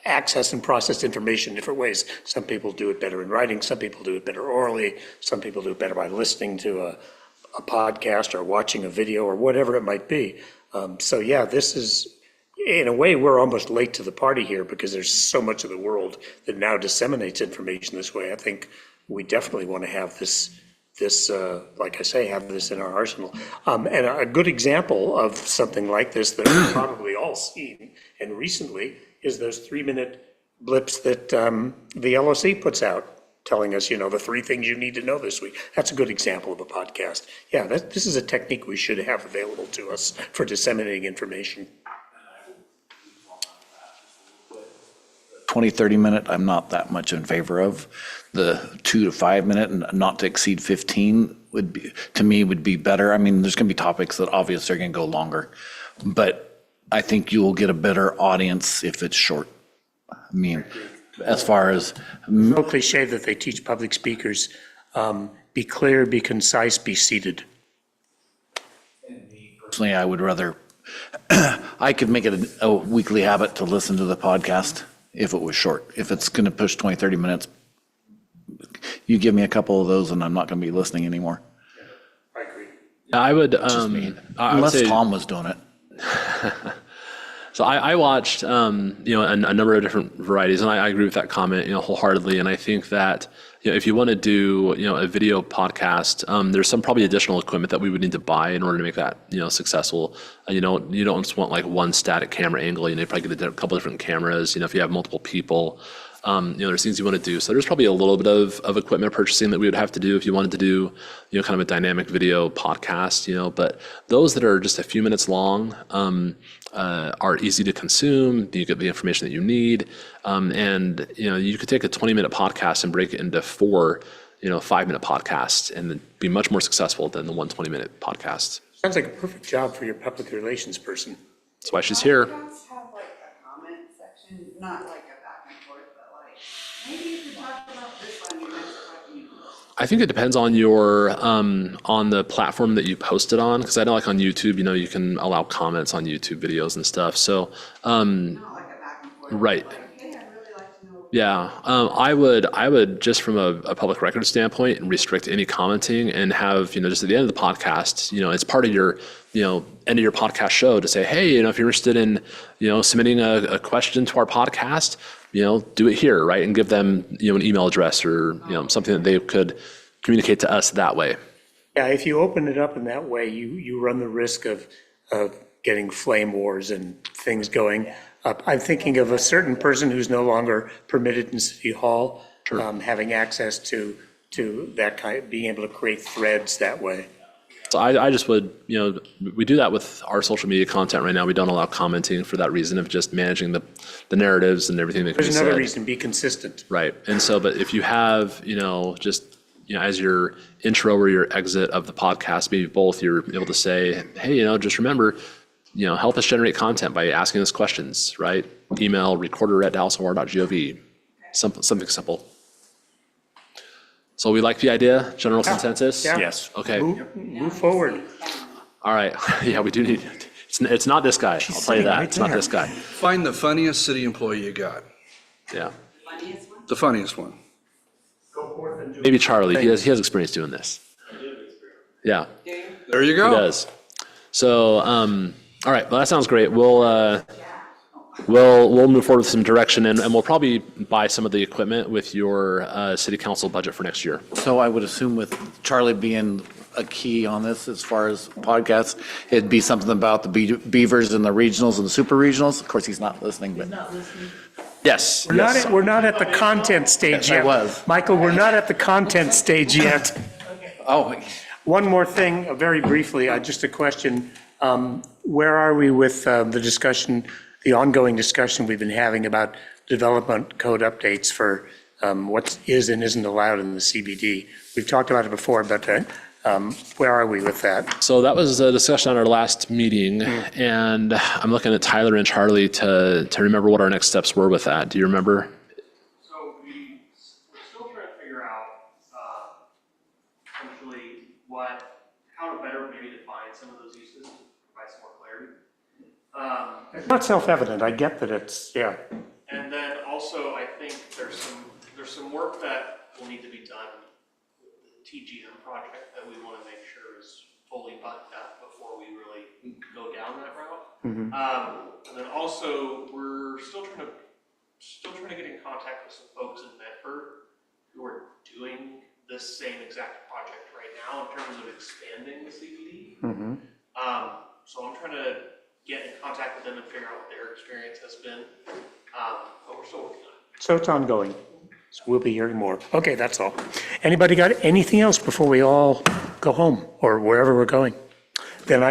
access and process information different ways. Some people do it better in writing, some people do it better orally, some people do it better by listening to a podcast or watching a video or whatever it might be. So yeah, this is, in a way, we're almost late to the party here because there's so much of the world that now disseminates information this way. I think we definitely want to have this, like I say, have this in our arsenal. And a good example of something like this that we've probably all seen, and recently, is those 3-minute blips that the LOC puts out, telling us, the 3 things you need to know this week. That's a good example of a podcast. Yeah, this is a technique we should have available to us for disseminating information. 20, 30-minute, I'm not that much in favor of. The 2 to 5 minute and not to exceed 15 would be better. I mean, there's going to be topics that obviously are going to go longer, but I think you will get a better audience if it's short. I mean, as far as, No cliche that they teach public speakers, be clear, be concise, be seated. personally, I would rather, I could make it a weekly habit to listen to the podcast if it was short. If it's going to push 20, 30 minutes, you give me a couple of those and I'm not going to be listening anymore. I would, I would Unless say, Tom was doing it. so I watched, a number of different varieties, and I agree with that comment, wholeheartedly. And I think that, if you want to do, a video podcast, there's some probably additional equipment that we would need to buy in order to make that, successful. You don't just want like one static camera angle. You probably get a couple different cameras. If you have multiple people, there's things you want to do. So there's probably a little bit of equipment purchasing that we would have to do if you wanted to do, kind of a dynamic video podcast, but those that are just a few minutes long, are easy to consume. You get the information that you need. And, you could take a 20-minute podcast and break it into 4, 5-minute podcasts and be much more successful than the 1 20-minute podcast. Sounds like a perfect job for your public relations person. That's why she's here. Podcasts have like a comment section, not like a back and forth, but like, maybe you could talk about this on your next podcast. I think it depends on your, on the platform that you post it on, because I know like on YouTube, you know, you can allow comments on YouTube videos and stuff, so, Not like a back and forth. right. Like, hey, I'd really like to know. Yeah, I would just from a public record standpoint restrict any commenting and have, you know, just at the end of the podcast, you know, it's part of your, you know, end of your podcast show to say, hey, you know, if you're interested in, you know, submitting a question to our podcast, you know, do it here, right? And give them, you know, an email address or, you know, something that they could communicate to us that way. Yeah, if you open it up in that way, you run the risk of getting flame wars and things going up. I'm thinking of a certain person who's no longer permitted in City Hall, having access to that kind, being able to create threads that way. So I just would, you know, we do that with our social media content right now. We don't allow commenting for that reason of just managing the narratives and everything that can be There's said. another reason, be consistent. Right. And so, but if you have, you know, just, you know, as your intro or your exit of the podcast, maybe both, you're able to say, hey, you know, just remember, you know, help us generate content by asking us questions, right? Email recorder@dallasor.gov. Something simple. So we like the idea, general consensus? Yeah. Yes. Okay. Move forward. All right. Yeah, we do need, it's not this guy. I'll tell you sitting that. right It's not there. this guy. Find the funniest city employee you got, Yeah. the funniest one. Maybe Charlie. He has experience doing this. Yeah. There you go. He does. So, all right, well, that sounds great. We'll move forward with some direction, and we'll probably buy some of the equipment with your city council budget for next year. So I would assume with Charlie being a key on this as far as podcasts, it'd be something about the beavers and the regionals and the super regionals. Of course, he's not listening, but. Yes. We're not at the content stage Yes, I yet. was. Michael, we're not at the content stage yet. Oh, One more thing, very briefly, just a question. Where are we with the discussion, the ongoing discussion we've been having about development code updates for what is and isn't allowed in the CBD? We've talked about it before, but where are we with that? So that was a discussion on our last meeting, and I'm looking at Tyler and Charlie to remember what our next steps were with that. Do you remember? So we're still trying to figure out, essentially how to better maybe define some of those uses, to provide some more clarity. It's not self-evident, I get that it's, yeah. And then also, I think there's some work that will need to be done with the TGM project that we want to make sure is fully buttoned up before we really go down that route. And then also, we're still trying to get in contact with some folks in Medford who are doing this same exact project right now in terms of expanding the CBD. So I'm trying to get in contact with them and figure out what their experience has been. But we're still working on it. So it's ongoing. So we'll be hearing more. Okay, that's all. Anybody got anything else before we all go home or wherever we're going? Then I